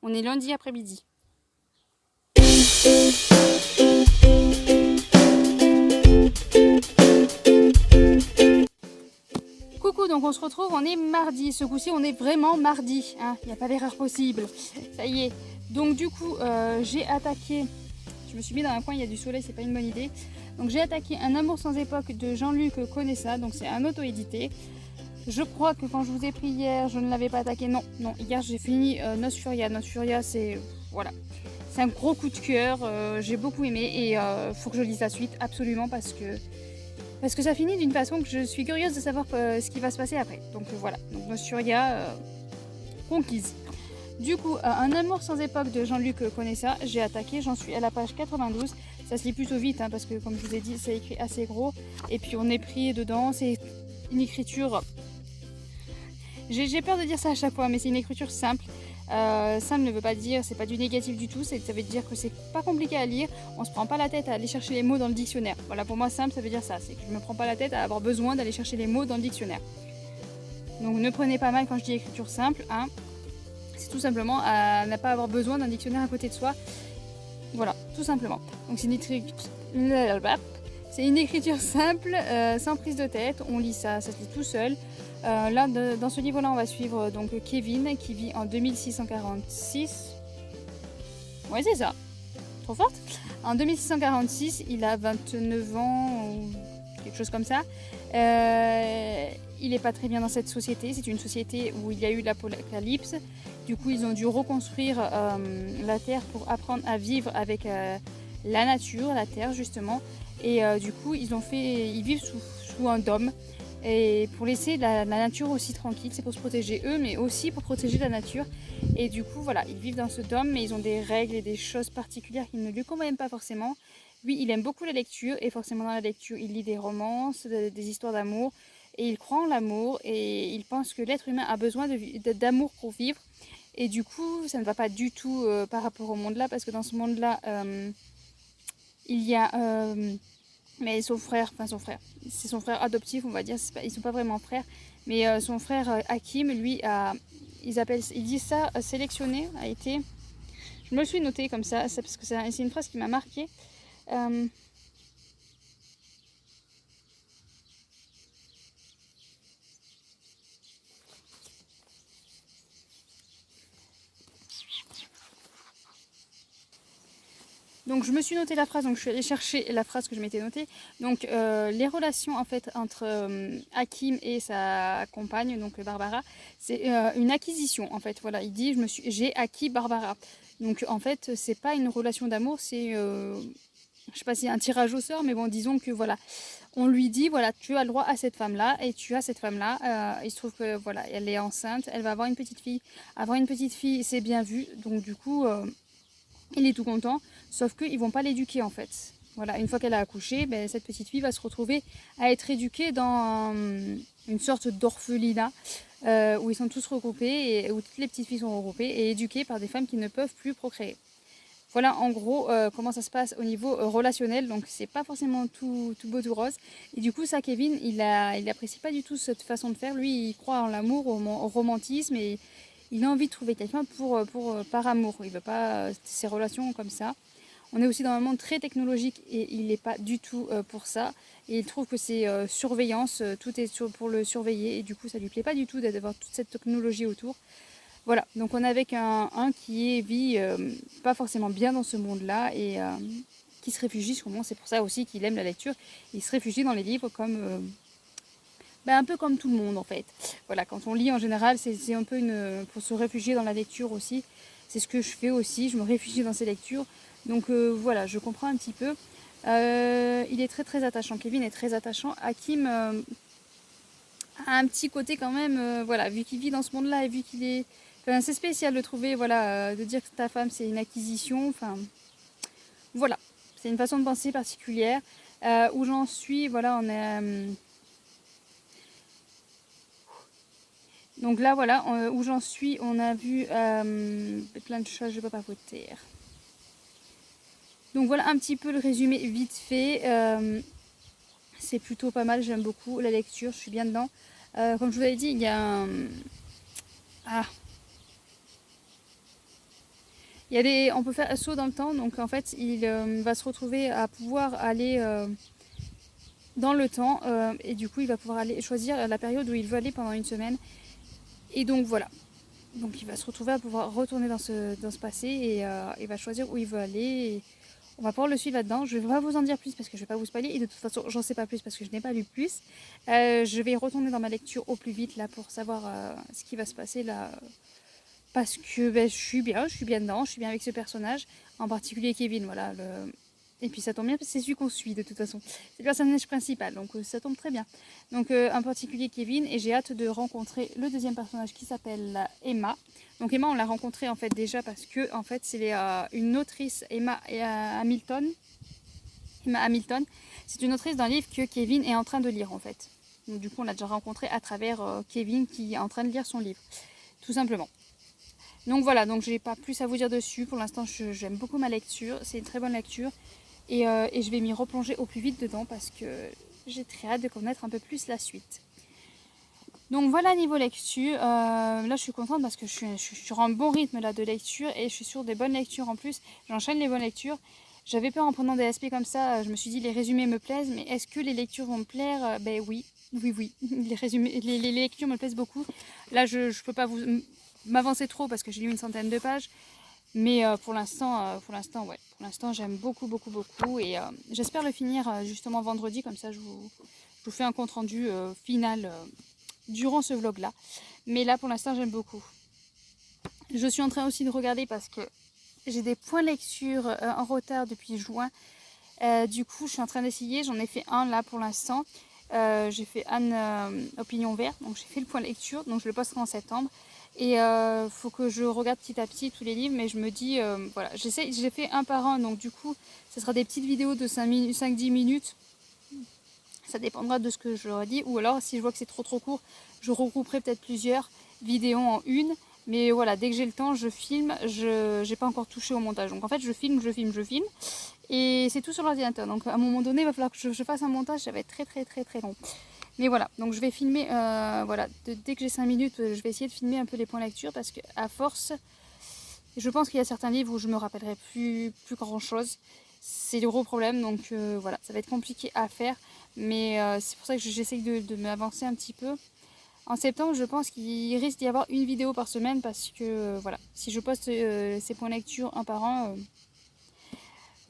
On est lundi après-midi. Coucou, donc on se retrouve, on est mardi. Ce coup-ci, on est vraiment mardi. Hein. Il n'y a pas d'erreur possible. Ça y est. Donc du coup, j'ai attaqué... Je me suis mis dans un coin, il y a du soleil, c'est pas une bonne idée. Donc j'ai attaqué Un amour sans époque de Jean-Luc Conessa. Donc c'est un auto-édité. Je crois que quand je vous ai pris hier, je ne l'avais pas attaqué. Non, hier j'ai fini Nos Furia. Nos Furia, c'est... Voilà. C'est un gros coup de cœur. J'ai beaucoup aimé et faut que je lise la suite absolument parce que ça finit d'une façon que je suis curieuse de savoir ce qui va se passer après. Donc voilà, donc Nosturia conquise. Du coup, Un amour sans époque de Jean-Luc Conessa, j'ai attaqué, j'en suis à la page 92. Ça se lit plutôt vite parce que comme je vous ai dit, c'est écrit assez gros. Et puis on est pris dedans, c'est une écriture... J'ai peur de dire ça à chaque fois, mais c'est une écriture simple. Simple ne veut pas dire, c'est pas du négatif du tout, ça veut dire que c'est pas compliqué à lire, on se prend pas la tête à aller chercher les mots dans le dictionnaire. Voilà, pour moi simple ça veut dire ça, c'est que je me prends pas la tête à avoir besoin d'aller chercher les mots dans le dictionnaire. Donc ne prenez pas mal quand je dis écriture simple, hein. C'est tout simplement à ne pas avoir besoin d'un dictionnaire à côté de soi. Voilà, tout simplement. Donc c'est une écriture simple, sans prise de tête, on lit ça, ça se lit tout seul. Là, dans ce livre-là, on va suivre donc Kevin qui vit en 2646. Ouais, c'est ça. Trop forte. En 2646, il a 29 ans, ou quelque chose comme ça. Il n'est pas très bien dans cette société. C'est une société où il y a eu l'apocalypse. Du coup, ils ont dû reconstruire la Terre pour apprendre à vivre avec la nature, la Terre justement. Et du coup, ils vivent sous un dôme. Et pour laisser la nature aussi tranquille, c'est pour se protéger eux, mais aussi pour protéger la nature. Et du coup, voilà, ils vivent dans ce dôme, mais ils ont des règles et des choses particulières qui ne lui conviennent pas forcément. Lui, il aime beaucoup la lecture, et forcément dans la lecture, il lit des romances, des histoires d'amour, et il croit en l'amour, et il pense que l'être humain a besoin d'amour pour vivre. Et du coup, ça ne va pas du tout par rapport au monde-là, parce que dans ce monde-là, il y a... mais son frère, c'est son frère adoptif, on va dire, ils sont pas vraiment frères, mais son frère Hakim, lui, ils disent ça, sélectionné, a été, je me le suis noté comme ça, parce que c'est une phrase qui m'a marqué. Donc je me suis noté la phrase, donc je suis allée chercher la phrase que je m'étais notée. Donc les relations en fait entre Hakim et sa compagne, donc Barbara, c'est une acquisition en fait. Voilà, il dit j'ai acquis Barbara. Donc en fait c'est pas une relation d'amour, c'est je sais pas s'il y a un tirage au sort, mais bon, disons que voilà, on lui dit, voilà, tu as le droit à cette femme-là, et tu as cette femme-là. Il se trouve que voilà, elle est enceinte, elle va avoir une petite fille. Avoir une petite fille, c'est bien vu, donc du coup, il est tout content, sauf qu'ils vont pas l'éduquer en fait. Voilà, une fois qu'elle a accouché, ben, cette petite fille va se retrouver à être éduquée dans une sorte d'orphelinat où ils sont tous regroupés, et où toutes les petites filles sont regroupées et éduquées par des femmes qui ne peuvent plus procréer. Voilà en gros comment ça se passe au niveau relationnel, donc c'est pas forcément tout beau tout rose. Et du coup ça, Kevin, il apprécie pas du tout cette façon de faire. Lui, il croit en l'amour, au romantisme, et il a envie de trouver quelqu'un par amour. Il veut pas ces relations comme ça. On est aussi dans un monde très technologique et il n'est pas du tout pour ça. Et il trouve que c'est surveillance, tout est pour le surveiller, et du coup ça lui plaît pas du tout d'avoir toute cette technologie autour. Voilà, donc on est avec un qui vit pas forcément bien dans ce monde-là, et qui se réfugie, sûrement c'est pour ça aussi qu'il aime la lecture. Il se réfugie dans les livres comme un peu comme tout le monde en fait. Voilà, quand on lit en général, c'est un peu pour se réfugier dans la lecture aussi. C'est ce que je fais aussi, je me réfugie dans ces lectures. Donc voilà, je comprends un petit peu. Il est très très attachant, Kevin est très attachant. Hakim a un petit côté quand même, voilà, vu qu'il vit dans ce monde-là et vu qu'il est... Enfin, c'est spécial de trouver, voilà, de dire que ta femme c'est une acquisition, enfin... Voilà, c'est une façon de penser particulière. Où j'en suis, voilà, on est... donc là, voilà, où j'en suis, on a vu plein de choses, je ne vais pas papoter. Donc voilà un petit peu le résumé vite fait. C'est plutôt pas mal, j'aime beaucoup la lecture, je suis bien dedans. Comme je vous l'avais dit, il y a un... Ah, il y a on peut faire un saut dans le temps, donc en fait il va se retrouver à pouvoir aller dans le temps, et du coup il va pouvoir aller choisir la période où il veut aller pendant une semaine. Et donc voilà, donc il va se retrouver à pouvoir retourner dans ce passé, et il va choisir où il veut aller. Et on va pouvoir le suivre là-dedans. Je ne vais pas vous en dire plus parce que je ne vais pas vous spoiler, et de toute façon j'en sais pas plus parce que je n'ai pas lu plus. Je vais retourner dans ma lecture au plus vite là pour savoir ce qui va se passer là. Parce que je suis bien dedans, je suis bien avec ce personnage, en particulier Kevin, voilà. Et puis ça tombe bien parce que c'est celui qu'on suit de toute façon. C'est le personnage principal, donc ça tombe très bien. Donc en particulier Kevin, et j'ai hâte de rencontrer le deuxième personnage qui s'appelle Emma. Donc Emma, on l'a rencontrée en fait déjà parce que en fait c'est une autrice, Emma Hamilton. Emma Hamilton, c'est une autrice d'un livre que Kevin est en train de lire en fait. Donc du coup on l'a déjà rencontrée à travers Kevin qui est en train de lire son livre, tout simplement. Donc voilà, donc je n'ai pas plus à vous dire dessus. Pour l'instant, j'aime beaucoup ma lecture. C'est une très bonne lecture. Et je vais m'y replonger au plus vite dedans parce que j'ai très hâte de connaître un peu plus la suite. Donc voilà, niveau lecture, là je suis contente parce que je suis sur un bon rythme là, de lecture, et je suis sur des bonnes lectures en plus. J'enchaîne les bonnes lectures. J'avais peur en prenant des SP comme ça, je me suis dit les résumés me plaisent, mais est-ce que les lectures vont me plaire? Ben oui, oui, les lectures me plaisent beaucoup. Là je ne peux pas m'avancer trop parce que j'ai lu une centaine de pages. Mais pour l'instant, ouais, pour l'instant j'aime beaucoup, et j'espère le finir justement vendredi, comme ça je vous fais un compte rendu final durant ce vlog là. Mais là pour l'instant j'aime beaucoup. Je suis en train aussi de regarder parce que j'ai des points lecture en retard depuis juin. Du coup je suis en train d'essayer, j'en ai fait un là pour l'instant. J'ai fait Anne Opinion Vert, donc j'ai fait le point lecture, donc je le posterai en septembre. Et faut que je regarde petit à petit tous les livres, mais je me dis, voilà, j'ai fait un par un, donc du coup, ce sera des petites vidéos de 5-10 minutes. Ça dépendra de ce que je leur dis, ou alors si je vois que c'est trop court, je regrouperai peut-être plusieurs vidéos en une. Mais voilà, dès que j'ai le temps, je filme, je n'ai pas encore touché au montage. Donc en fait, je filme, et c'est tout sur l'ordinateur. Donc à un moment donné, il va falloir que je fasse un montage, ça va être très long. Mais voilà, donc je vais filmer, voilà, dès que j'ai 5 minutes, je vais essayer de filmer un peu les points lecture parce qu'à force, je pense qu'il y a certains livres où je me rappellerai plus grand chose. C'est le gros problème, donc voilà, ça va être compliqué à faire, mais c'est pour ça que j'essaye de m'avancer un petit peu. En septembre, je pense qu'il risque d'y avoir une vidéo par semaine parce que voilà, si je poste ces points lecture un par un,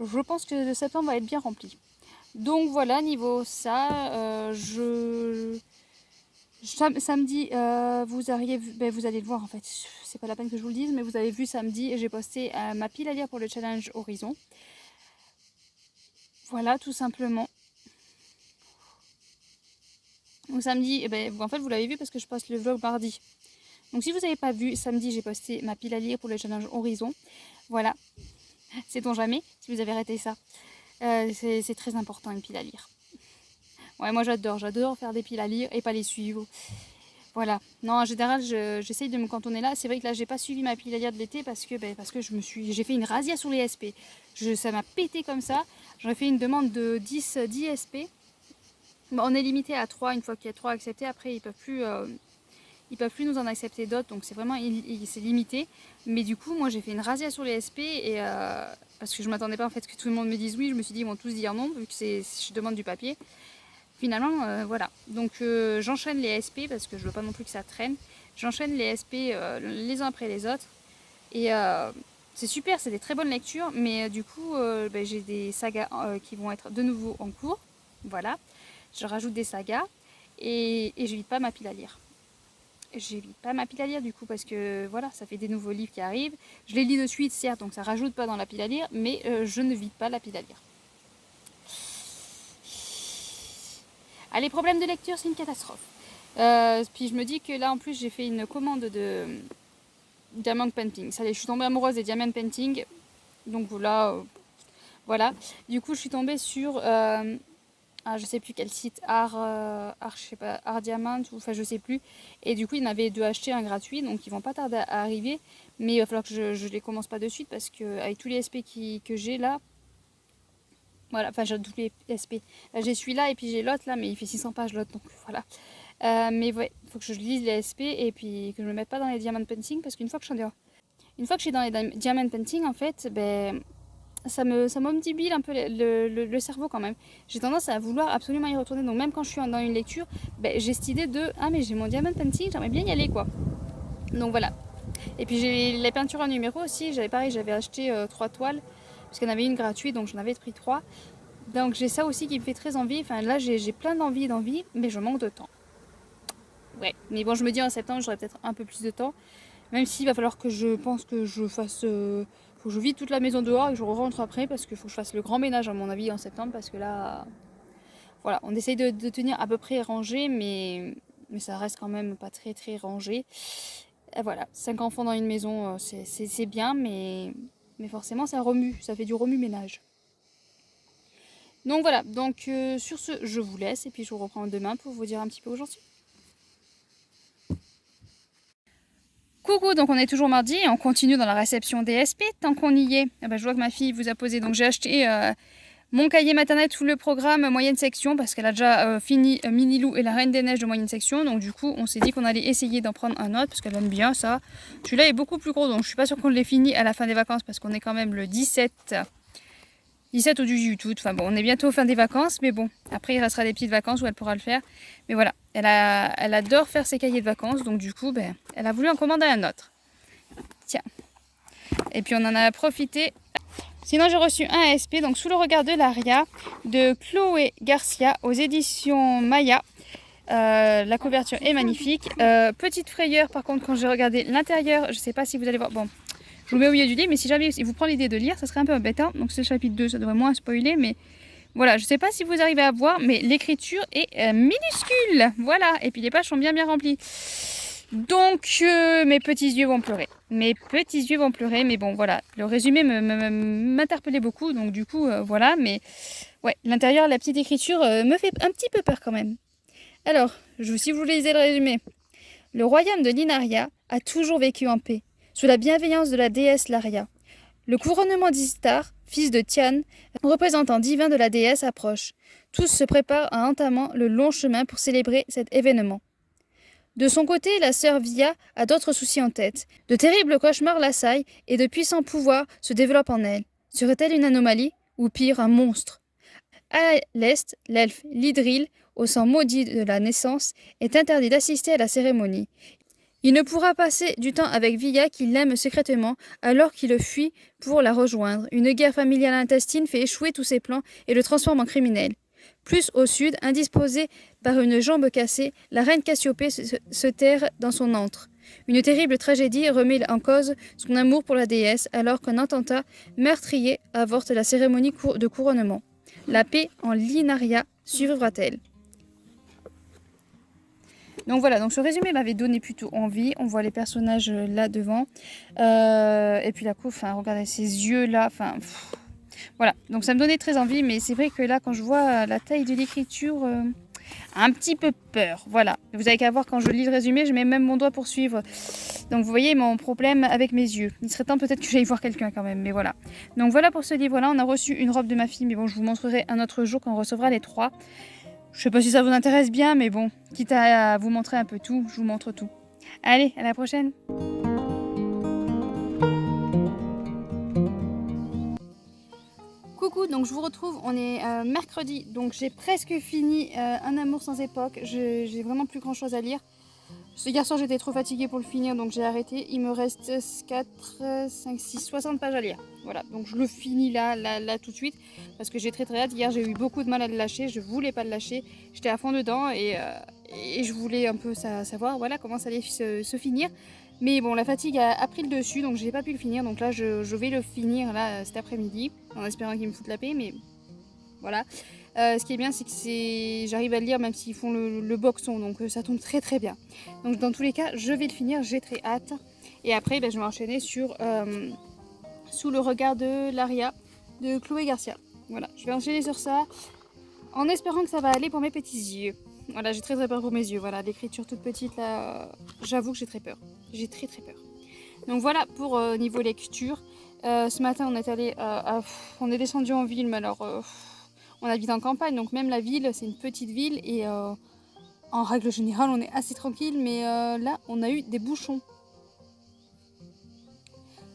je pense que le septembre va être bien rempli. Donc voilà, niveau ça, samedi, vous allez le voir en fait, c'est pas la peine que je vous le dise, mais vous avez vu samedi, j'ai posté ma pile à lire pour le challenge Horizon. Voilà, tout simplement. Donc samedi, eh ben, en fait vous l'avez vu parce que je poste le vlog mardi. Donc si vous n'avez pas vu, samedi j'ai posté ma pile à lire pour le challenge Horizon. Voilà, sait-on jamais si vous avez raté ça. C'est très important une pile à lire. Ouais, moi j'adore faire des piles à lire et pas les suivre. Voilà. Non, en général, j'essaye de me cantonner là. C'est vrai que là, j'ai pas suivi ma pile à lire de l'été parce que j'ai fait une razzia sur les SP. Ça m'a pété comme ça. J'aurais fait une demande de 10 SP. Bon, on est limité à 3 une fois qu'il y a 3 acceptés. Après, ils peuvent plus nous en accepter d'autres. Donc, c'est vraiment c'est limité. Mais du coup, moi, j'ai fait une razzia sur les SP et parce que je m'attendais pas en fait que tout le monde me dise oui. Je me suis dit, ils vont tous dire non vu que je demande du papier. Finalement, voilà. Donc j'enchaîne les SP parce que je veux pas non plus que ça traîne. J'enchaîne les SP les uns après les autres. Et c'est super, c'est des très bonnes lectures. Mais du coup, j'ai des sagas qui vont être de nouveau en cours. Voilà. Je rajoute des sagas et j'évite pas ma pile à lire. J'évite pas ma pile à lire du coup parce que voilà, ça fait des nouveaux livres qui arrivent. Je les lis de suite, certes, donc ça rajoute pas dans la pile à lire, mais je ne vide pas la pile à lire. Ah, les problèmes de lecture, c'est une catastrophe. Puis je me dis que là, en plus, j'ai fait une commande de diamond painting. Ça y est, je suis tombée amoureuse des diamond painting. Donc voilà. Du coup, je suis tombée sur, je sais plus quel site, je sais pas, Art Diamant, enfin je sais plus. Et du coup, il y en avait 2 achetés, un gratuit, donc ils vont pas tarder à arriver. Mais il va falloir que je les commence pas de suite parce que avec tous les SP que j'ai là. Voilà, enfin j'ai tous les SP. Là, j'ai celui-là et puis j'ai l'autre là, mais il fait 600 pages l'autre, donc voilà. Mais ouais, il faut que je lise les SP et puis que je me mette pas dans les diamond painting parce qu'une fois que je suis dans les diamond painting, en fait, ben ça m'obnubile un peu le cerveau quand même. J'ai tendance à vouloir absolument y retourner. Donc même quand je suis dans une lecture, ben, j'ai cette idée de ah mais j'ai mon diamond painting, j'aimerais bien y aller quoi. Donc voilà. Et puis j'ai les peintures en numéro aussi. J'avais acheté 3 toiles parce qu'il y en avait une gratuite, donc j'en avais pris 3. Donc j'ai ça aussi qui me fait très envie. Enfin là j'ai plein d'envie, mais je manque de temps. Ouais, mais bon, je me dis en septembre j'aurai peut-être un peu plus de temps. Même s'il va falloir que je pense que je fasse. Faut que je vide toute la maison dehors et que je rentre après parce qu'il faut que je fasse le grand ménage à mon avis en septembre parce que là. Voilà, on essaye de tenir à peu près rangé, mais ça reste quand même pas très très rangé. Et voilà, 5 enfants dans une maison, c'est bien, mais forcément ça remue, ça fait du remue-ménage. Donc voilà, donc sur ce, je vous laisse et puis je vous reprends demain pour vous dire un petit peu où j'en suis. Coucou, donc on est toujours mardi et on continue dans la réception des SP. Tant qu'on y est, je vois que ma fille vous a posé, donc j'ai acheté mon cahier maternel sous le programme moyenne section parce qu'elle a déjà fini Minilou et la Reine des Neiges de moyenne section. Donc du coup, on s'est dit qu'on allait essayer d'en prendre un autre parce qu'elle aime bien ça. Celui-là est beaucoup plus gros, donc je suis pas sûre qu'on l'ait fini à la fin des vacances parce qu'on est quand même le 17 ou 18 août. Enfin bon, on est bientôt fin des vacances, mais bon, après il restera des petites vacances où elle pourra le faire. Mais voilà, elle adore faire ses cahiers de vacances, donc du coup, elle a voulu en commander un autre. Tiens. Et puis on en a profité. Sinon, j'ai reçu un SP, donc Sous le regard de l'Aria, de Chloé Garcia, aux éditions Maya. La couverture est magnifique. Petite frayeur, par contre, quand j'ai regardé l'intérieur, je ne sais pas si vous allez voir. Bon, je vous mets au milieu du livre, mais si jamais il vous prend l'idée de lire, ça serait un peu embêtant. Donc c'est le chapitre 2, ça devrait moins spoiler, mais voilà, je ne sais pas si vous arrivez à voir, mais l'écriture est minuscule. Voilà, et puis les pages sont bien remplies. Donc mes petits yeux vont pleurer. Mais bon voilà, le résumé m'interpellait beaucoup, donc du coup voilà, mais ouais, l'intérieur, la petite écriture me fait un petit peu peur quand même. Alors, si vous lisez le résumé, le royaume de Linaria a toujours vécu en paix, sous la bienveillance de la déesse Laria. Le couronnement d'Istar, fils de Tian, représentant divin de la déesse, approche. Tous se préparent en entamant le long chemin pour célébrer cet événement. De son côté, la sœur Via a d'autres soucis en tête. De terribles cauchemars l'assaillent et de puissants pouvoirs se développent en elle. Serait-elle une anomalie ou pire un monstre? À l'est, l'elfe Lidril, au sang maudit de la naissance, est interdit d'assister à la cérémonie. Il ne pourra passer du temps avec Via qui l'aime secrètement alors qu'il le fuit pour la rejoindre. Une guerre familiale intestine fait échouer tous ses plans et le transforme en criminel. Plus au sud, indisposée par une jambe cassée, la reine Cassiopée se terre dans son antre. Une terrible tragédie remet en cause son amour pour la déesse alors qu'un attentat meurtrier avorte la cérémonie de couronnement. La paix en Linaria survivra-t-elle? Donc voilà, donc ce résumé m'avait donné plutôt envie. On voit les personnages là devant. Et puis la couve, enfin, regardez ces yeux là. Enfin, voilà, donc ça me donnait très envie. Mais c'est vrai que là, quand je vois la taille de l'écriture, un petit peu peur. Voilà, vous avez qu'à voir quand je lis le résumé, je mets même mon doigt pour suivre. Donc vous voyez mon problème avec mes yeux. Il serait temps peut-être que j'aille voir quelqu'un quand même, mais voilà. Donc voilà pour ce livre-là. On a reçu une robe de ma fille, mais bon, je vous montrerai un autre jour quand on recevra les 3. Je sais pas si ça vous intéresse bien, mais bon, quitte à vous montrer un peu tout, je vous montre tout. Allez, à la prochaine! Coucou, donc je vous retrouve, on est mercredi, donc j'ai presque fini Un amour sans époque, j'ai vraiment plus grand chose à lire. Hier soir j'étais trop fatiguée pour le finir, donc j'ai arrêté. Il me reste 4, 5, 6, 60 pages à lire. Voilà, donc je le finis là tout de suite, parce que j'ai très hâte. Hier j'ai eu beaucoup de mal à le lâcher, je voulais pas le lâcher, j'étais à fond dedans et je voulais un peu savoir voilà, comment ça allait se finir. Mais bon, la fatigue a pris le dessus, donc j'ai pas pu le finir. Donc là, je vais le finir là cet après-midi, en espérant qu'il me foute la paix, mais voilà. Ce qui est bien, c'est que j'arrive à le lire même s'ils font le boxon, donc ça tombe très bien. Donc dans tous les cas, je vais le finir, j'ai très hâte. Et après, ben, je vais enchaîner sur Sous le regard de l'Aria de Chloé Garcia. Voilà, je vais enchaîner sur ça, en espérant que ça va aller pour mes petits yeux. Voilà, j'ai très peur pour mes yeux. Voilà, l'écriture toute petite là, j'avoue que j'ai très peur. J'ai très peur. Donc voilà pour niveau lecture. Ce matin, on est descendu en ville, mais alors on habite en campagne, donc même la ville, c'est une petite ville et en règle générale, on est assez tranquille, mais là, on a eu des bouchons.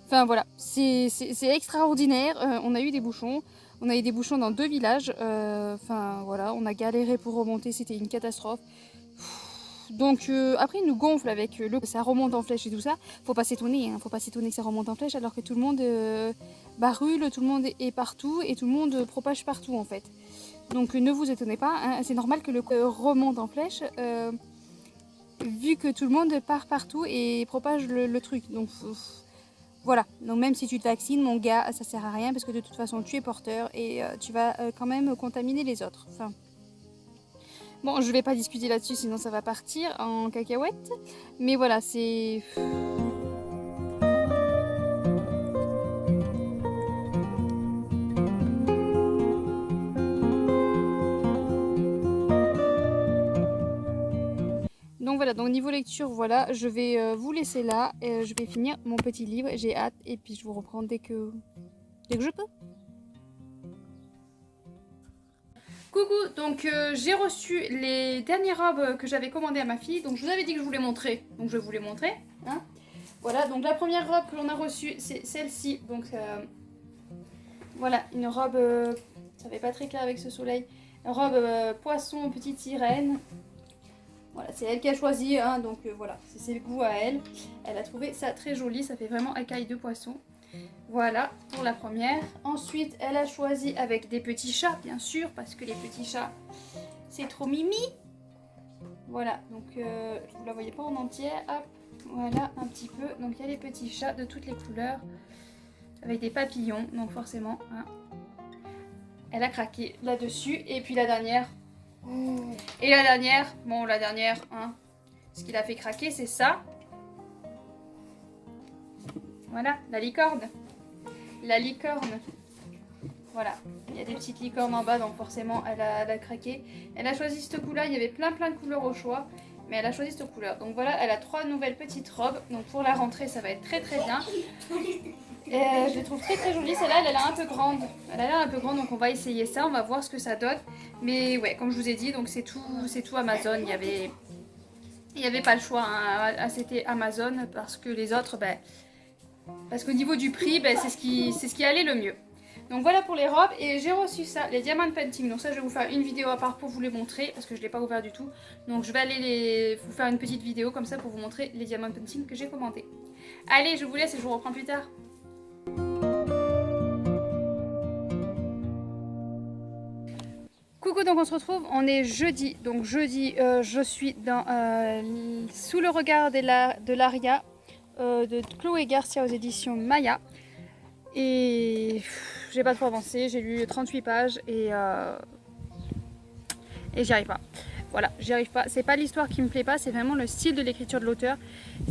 Enfin voilà, c'est extraordinaire. On a eu des bouchons. On a eu des bouchons dans 2 villages. Enfin voilà, on a galéré pour remonter, c'était une catastrophe. Donc après il nous gonfle avec l'eau, ça remonte en flèche et tout ça. Faut pas s'étonner, hein, faut pas s'étonner que ça remonte en flèche alors que tout le monde brûle, tout le monde est partout et tout le monde propage partout en fait. Donc ne vous étonnez pas, hein, c'est normal que le remonte en flèche vu que tout le monde part partout et propage le truc. Donc voilà, donc même si tu te vaccines mon gars, ça sert à rien parce que de toute façon tu es porteur et tu vas quand même contaminer les autres. Enfin, bon, je vais pas discuter là-dessus, sinon ça va partir en cacahuète. Mais voilà, c'est... Donc voilà, donc niveau lecture, voilà, je vais vous laisser là. Je vais finir mon petit livre, j'ai hâte. Et puis je vous reprends dès que je peux. Coucou, donc j'ai reçu les dernières robes que j'avais commandées à ma fille. Donc je vous avais dit que je vous les montrais, donc je vais vous les montrer. Hein. Voilà, donc la première robe que l'on a reçue, c'est celle-ci. Donc voilà, une robe, ça fait pas très clair avec ce soleil. Une robe poisson petite sirène. Voilà, c'est elle qui a choisi, hein, donc voilà, c'est ses goûts à elle. Elle a trouvé ça très joli, ça fait vraiment écaille de poisson. Voilà pour la première. Ensuite, elle a choisi avec des petits chats, bien sûr, parce que les petits chats, c'est trop mimi. Voilà, donc vous la voyez pas en entière. Hop, voilà, un petit peu. Donc il y a les petits chats de toutes les couleurs, avec des papillons, donc forcément, hein, elle a craqué là-dessus. Et puis la dernière. Et la dernière, bon la dernière, hein, ce qui l'a fait craquer, c'est ça. Voilà, la licorne. La licorne. Voilà, il y a des petites licornes en bas, donc forcément elle a craqué. Elle a choisi cette couleur, il y avait plein de couleurs au choix, mais elle a choisi cette couleur. Donc voilà, elle a 3 nouvelles petites robes, donc pour la rentrée ça va être très bien. Je les trouve très jolies, celle-là elle a l'air un peu grande. Elle a l'air un peu grande, donc on va essayer ça, on va voir ce que ça donne. Mais ouais, comme je vous ai dit, donc c'est tout Amazon, il y avait pas le choix, hein. C'était Amazon parce que les autres, ben, parce qu'au niveau du prix, ben, c'est ce qui allait le mieux. Donc voilà pour les robes, et j'ai reçu ça, les diamant painting. Donc ça je vais vous faire une vidéo à part pour vous les montrer, parce que je ne l'ai pas ouvert du tout. Donc je vais aller vous faire une petite vidéo comme ça pour vous montrer les diamant painting que j'ai commandés. Allez, je vous laisse et je vous reprends plus tard. Coucou, donc on se retrouve, on est jeudi. Donc jeudi, je suis dans Sous le regard de l'Aria de Chloé Garcia aux éditions Maya. Et j'ai pas trop avancé, j'ai lu 38 pages et j'y arrive pas. Voilà, j'y arrive pas. C'est pas l'histoire qui me plaît pas, c'est vraiment le style de l'écriture de l'auteur,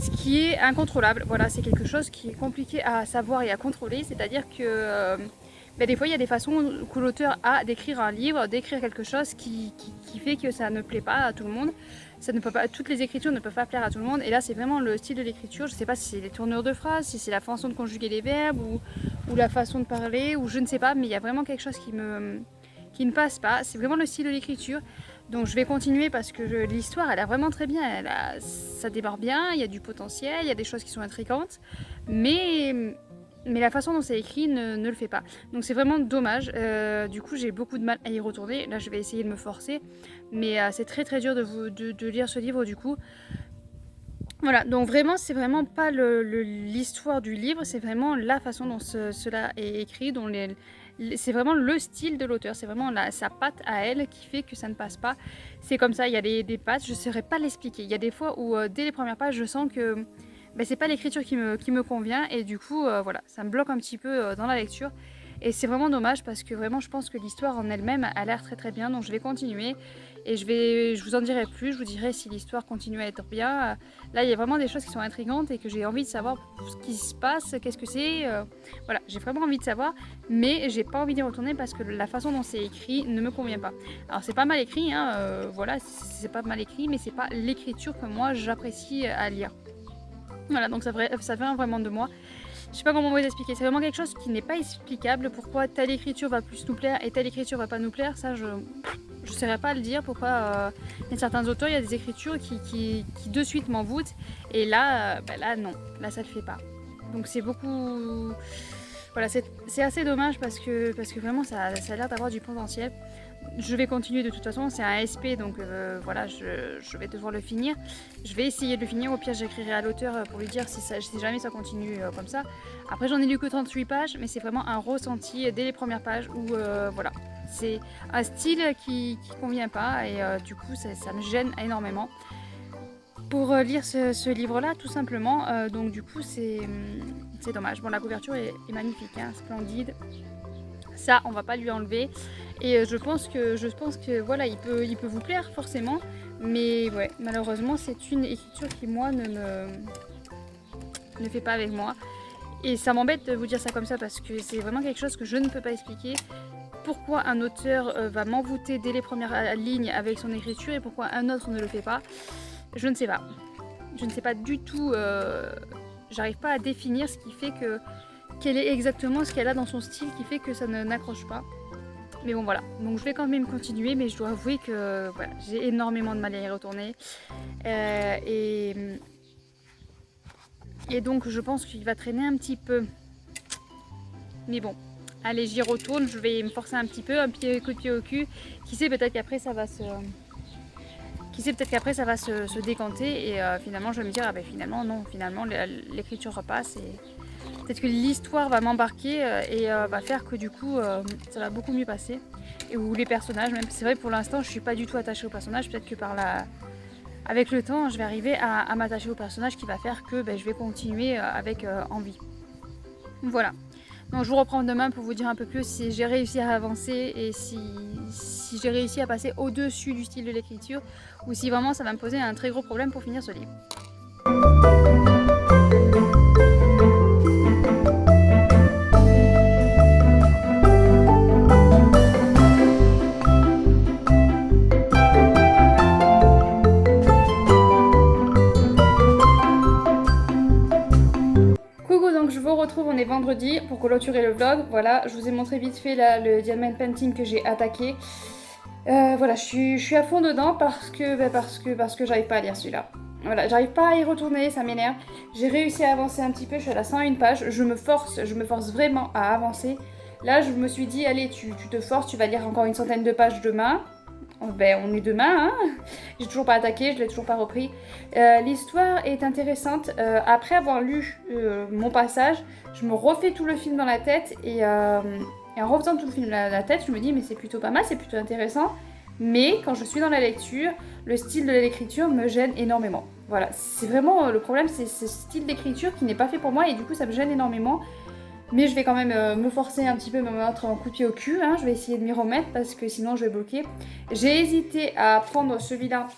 ce qui est incontrôlable. Voilà, c'est quelque chose qui est compliqué à savoir et à contrôler, c'est-à-dire que des fois il y a des façons que l'auteur a d'écrire un livre, d'écrire quelque chose qui fait que ça ne plaît pas à tout le monde. Ça ne peut pas, toutes les écritures ne peuvent pas plaire à tout le monde, et là c'est vraiment le style de l'écriture. Je sais pas si c'est les tournures de phrases, si c'est la façon de conjuguer les verbes ou la façon de parler, ou je ne sais pas, mais il y a vraiment quelque chose qui ne passe pas. C'est vraiment le style de l'écriture. Donc je vais continuer parce que l'histoire elle a vraiment très bien, ça démarre bien, il y a du potentiel, il y a des choses qui sont intrigantes, mais la façon dont c'est écrit ne le fait pas. Donc c'est vraiment dommage, du coup j'ai beaucoup de mal à y retourner. Là je vais essayer de me forcer, mais c'est très très dur de lire ce livre du coup. Voilà, donc vraiment c'est vraiment pas l'histoire du livre, c'est vraiment la façon dont cela est écrit, dont c'est vraiment le style de l'auteur, c'est vraiment sa patte à elle qui fait que ça ne passe pas. C'est comme ça, il y a des pattes, je ne saurais pas l'expliquer. Il y a des fois où dès les premières pages je sens que c'est pas l'écriture qui me convient, et du coup voilà, ça me bloque un petit peu dans la lecture. Et c'est vraiment dommage parce que vraiment je pense que l'histoire en elle-même a l'air très très bien, donc je vais continuer et je vous en dirai plus, je vous dirai si l'histoire continue à être bien. Là il y a vraiment des choses qui sont intrigantes et que j'ai envie de savoir ce qui se passe, qu'est-ce que c'est, voilà, j'ai vraiment envie de savoir, mais j'ai pas envie d'y retourner parce que la façon dont c'est écrit ne me convient pas. Alors c'est pas mal écrit, hein, voilà, c'est pas mal écrit, mais c'est pas l'écriture que moi j'apprécie à lire. Voilà, donc ça vient vraiment de moi. Je sais pas comment vous expliquer, c'est vraiment quelque chose qui n'est pas explicable. Pourquoi telle écriture va plus nous plaire et telle écriture va pas nous plaire, ça je saurais pas le dire. Pourquoi il y a certains auteurs, il y a des écritures qui de suite m'envoûtent, et là, là non, là ça le fait pas. Donc c'est beaucoup, voilà, c'est assez dommage parce que vraiment ça a l'air d'avoir du potentiel. Je vais continuer de toute façon, c'est un SP, donc voilà, je vais devoir le finir. Je vais essayer de le finir, au pire j'écrirai à l'auteur pour lui dire si jamais ça continue comme ça. Après j'en ai lu que 38 pages, mais c'est vraiment un ressenti dès les premières pages où voilà, c'est un style qui convient pas, et du coup ça me gêne énormément pour lire ce livre-là tout simplement. Donc du coup c'est dommage. Bon, la couverture est magnifique, hein, splendide. Ça, on va pas lui enlever. Et je pense que voilà, il peut vous plaire forcément. Mais ouais, malheureusement, c'est une écriture qui, moi, ne fait pas avec moi. Et ça m'embête de vous dire ça comme ça parce que c'est vraiment quelque chose que je ne peux pas expliquer. Pourquoi un auteur va m'envoûter dès les premières lignes avec son écriture et pourquoi un autre ne le fait pas, je ne sais pas. Je ne sais pas du tout. J'arrive pas à définir ce qui fait que quel est exactement ce qu'elle a dans son style qui fait que ça n'accroche pas. Mais bon voilà, donc je vais quand même continuer, mais je dois avouer que voilà, j'ai énormément de mal à y retourner. Et donc je pense qu'il va traîner un petit peu. Mais bon, allez, j'y retourne, je vais me forcer un petit peu, un coup de pied au cul. Qui sait, peut-être qu'après ça va se décanter, et finalement je vais me dire, finalement non, finalement l'écriture repasse, et peut-être que l'histoire va m'embarquer et va faire que du coup ça va beaucoup mieux passer. Et où les personnages, même c'est vrai pour l'instant je suis pas du tout attachée aux personnages, peut-être que avec le temps je vais arriver à m'attacher aux personnages, qui va faire que je vais continuer avec envie. Voilà. Donc je vous reprends demain pour vous dire un peu plus si j'ai réussi à avancer et si j'ai réussi à passer au-dessus du style de l'écriture, ou si vraiment ça va me poser un très gros problème pour finir ce livre. On est vendredi pour clôturer le vlog. Voilà, je vous ai montré vite fait là le diamond painting que j'ai attaqué. Voilà, je suis à fond dedans parce que j'arrive pas à lire celui-là. Voilà, j'arrive pas à y retourner, ça m'énerve. J'ai réussi à avancer un petit peu, je suis à la 101 page. Je me force vraiment à avancer. Là, je me suis dit, allez, tu te forces, tu vas lire encore une centaine de pages demain. On est demain, hein. J'ai toujours pas attaqué, je l'ai toujours pas repris. L'histoire est intéressante. Après avoir lu mon passage, je me refais tout le film dans la tête, et en refaisant tout le film dans la tête, je me dis mais c'est plutôt pas mal, c'est plutôt intéressant. Mais quand je suis dans la lecture, le style de l'écriture me gêne énormément. Voilà, c'est vraiment le problème, c'est ce style d'écriture qui n'est pas fait pour moi, et du coup ça me gêne énormément. Mais je vais quand même me forcer un petit peu, me mettre un coup de pied au cul. Hein. Je vais essayer de m'y remettre parce que sinon je vais bloquer. J'ai hésité à prendre celui-là.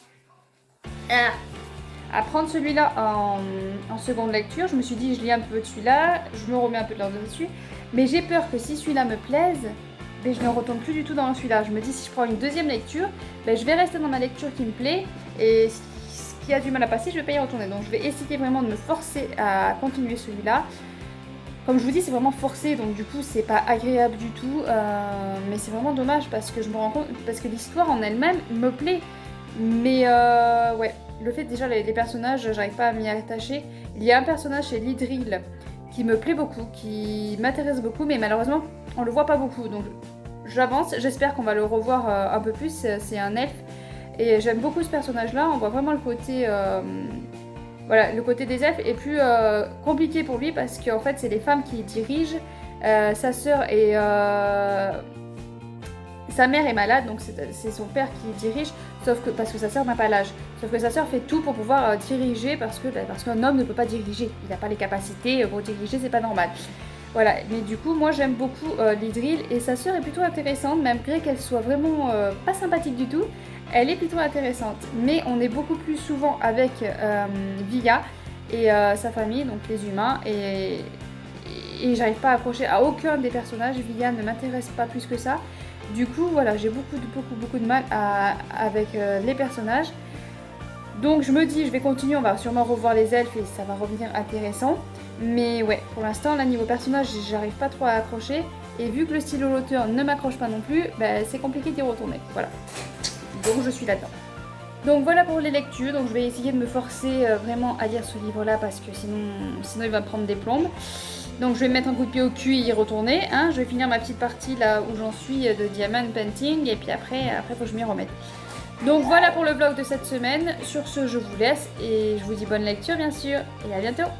À prendre celui-là en seconde lecture. Je me suis dit, je lis un peu de celui-là, je me remets un peu de l'ordre dessus. Mais j'ai peur que si celui-là me plaise, ben, je ne retourne plus du tout dans celui-là. Je me dis, si je prends une deuxième lecture, ben, je vais rester dans ma lecture qui me plaît. Et ce qui a du mal à passer, je ne vais pas y retourner. Donc je vais essayer vraiment de me forcer à continuer celui-là. Comme je vous dis, c'est vraiment forcé, donc du coup, c'est pas agréable du tout. Mais c'est vraiment dommage parce que je me rends compte, parce que l'histoire en elle-même me plaît. Mais ouais, le fait déjà, les personnages, j'arrive pas à m'y attacher. Il y a un personnage chez Lidril qui me plaît beaucoup, qui m'intéresse beaucoup, mais malheureusement, on le voit pas beaucoup. Donc j'avance, j'espère qu'on va le revoir un peu plus. C'est un elfe. Et j'aime beaucoup ce personnage-là, on voit vraiment le côté... Voilà, le côté des elfes est plus compliqué pour lui parce qu'en fait c'est les femmes qui dirigent. Sa sœur et sa mère est malade, donc c'est son père qui dirige, sauf que parce que sa sœur n'a pas l'âge. Sauf que sa sœur fait tout pour pouvoir diriger parce qu'un homme ne peut pas diriger. Il n'a pas les capacités pour diriger, c'est pas normal. Voilà, mais du coup moi j'aime beaucoup Lidril et sa sœur est plutôt intéressante, malgré qu'elle soit vraiment pas sympathique du tout. Elle est plutôt intéressante, mais on est beaucoup plus souvent avec Villa et sa famille, donc les humains, et j'arrive pas à accrocher à aucun des personnages. Villa ne m'intéresse pas plus que ça. Du coup, voilà, j'ai beaucoup de mal avec les personnages. Donc je me dis, je vais continuer, on va sûrement revoir les elfes et ça va revenir intéressant. Mais ouais, pour l'instant, là, niveau personnage, j'arrive pas trop à accrocher. Et vu que le stylo l'auteur ne m'accroche pas non plus, bah, c'est compliqué d'y retourner. Voilà. Donc je suis là-dedans. Donc voilà pour les lectures. Donc je vais essayer de me forcer vraiment à lire ce livre-là parce que sinon il va me prendre des plombes. Donc je vais me mettre un coup de pied au cul et y retourner. Hein. Je vais finir ma petite partie là où j'en suis de Diamond Painting. Et puis après faut que je m'y remette. Donc voilà pour le vlog de cette semaine. Sur ce, je vous laisse et je vous dis bonne lecture bien sûr. Et à bientôt.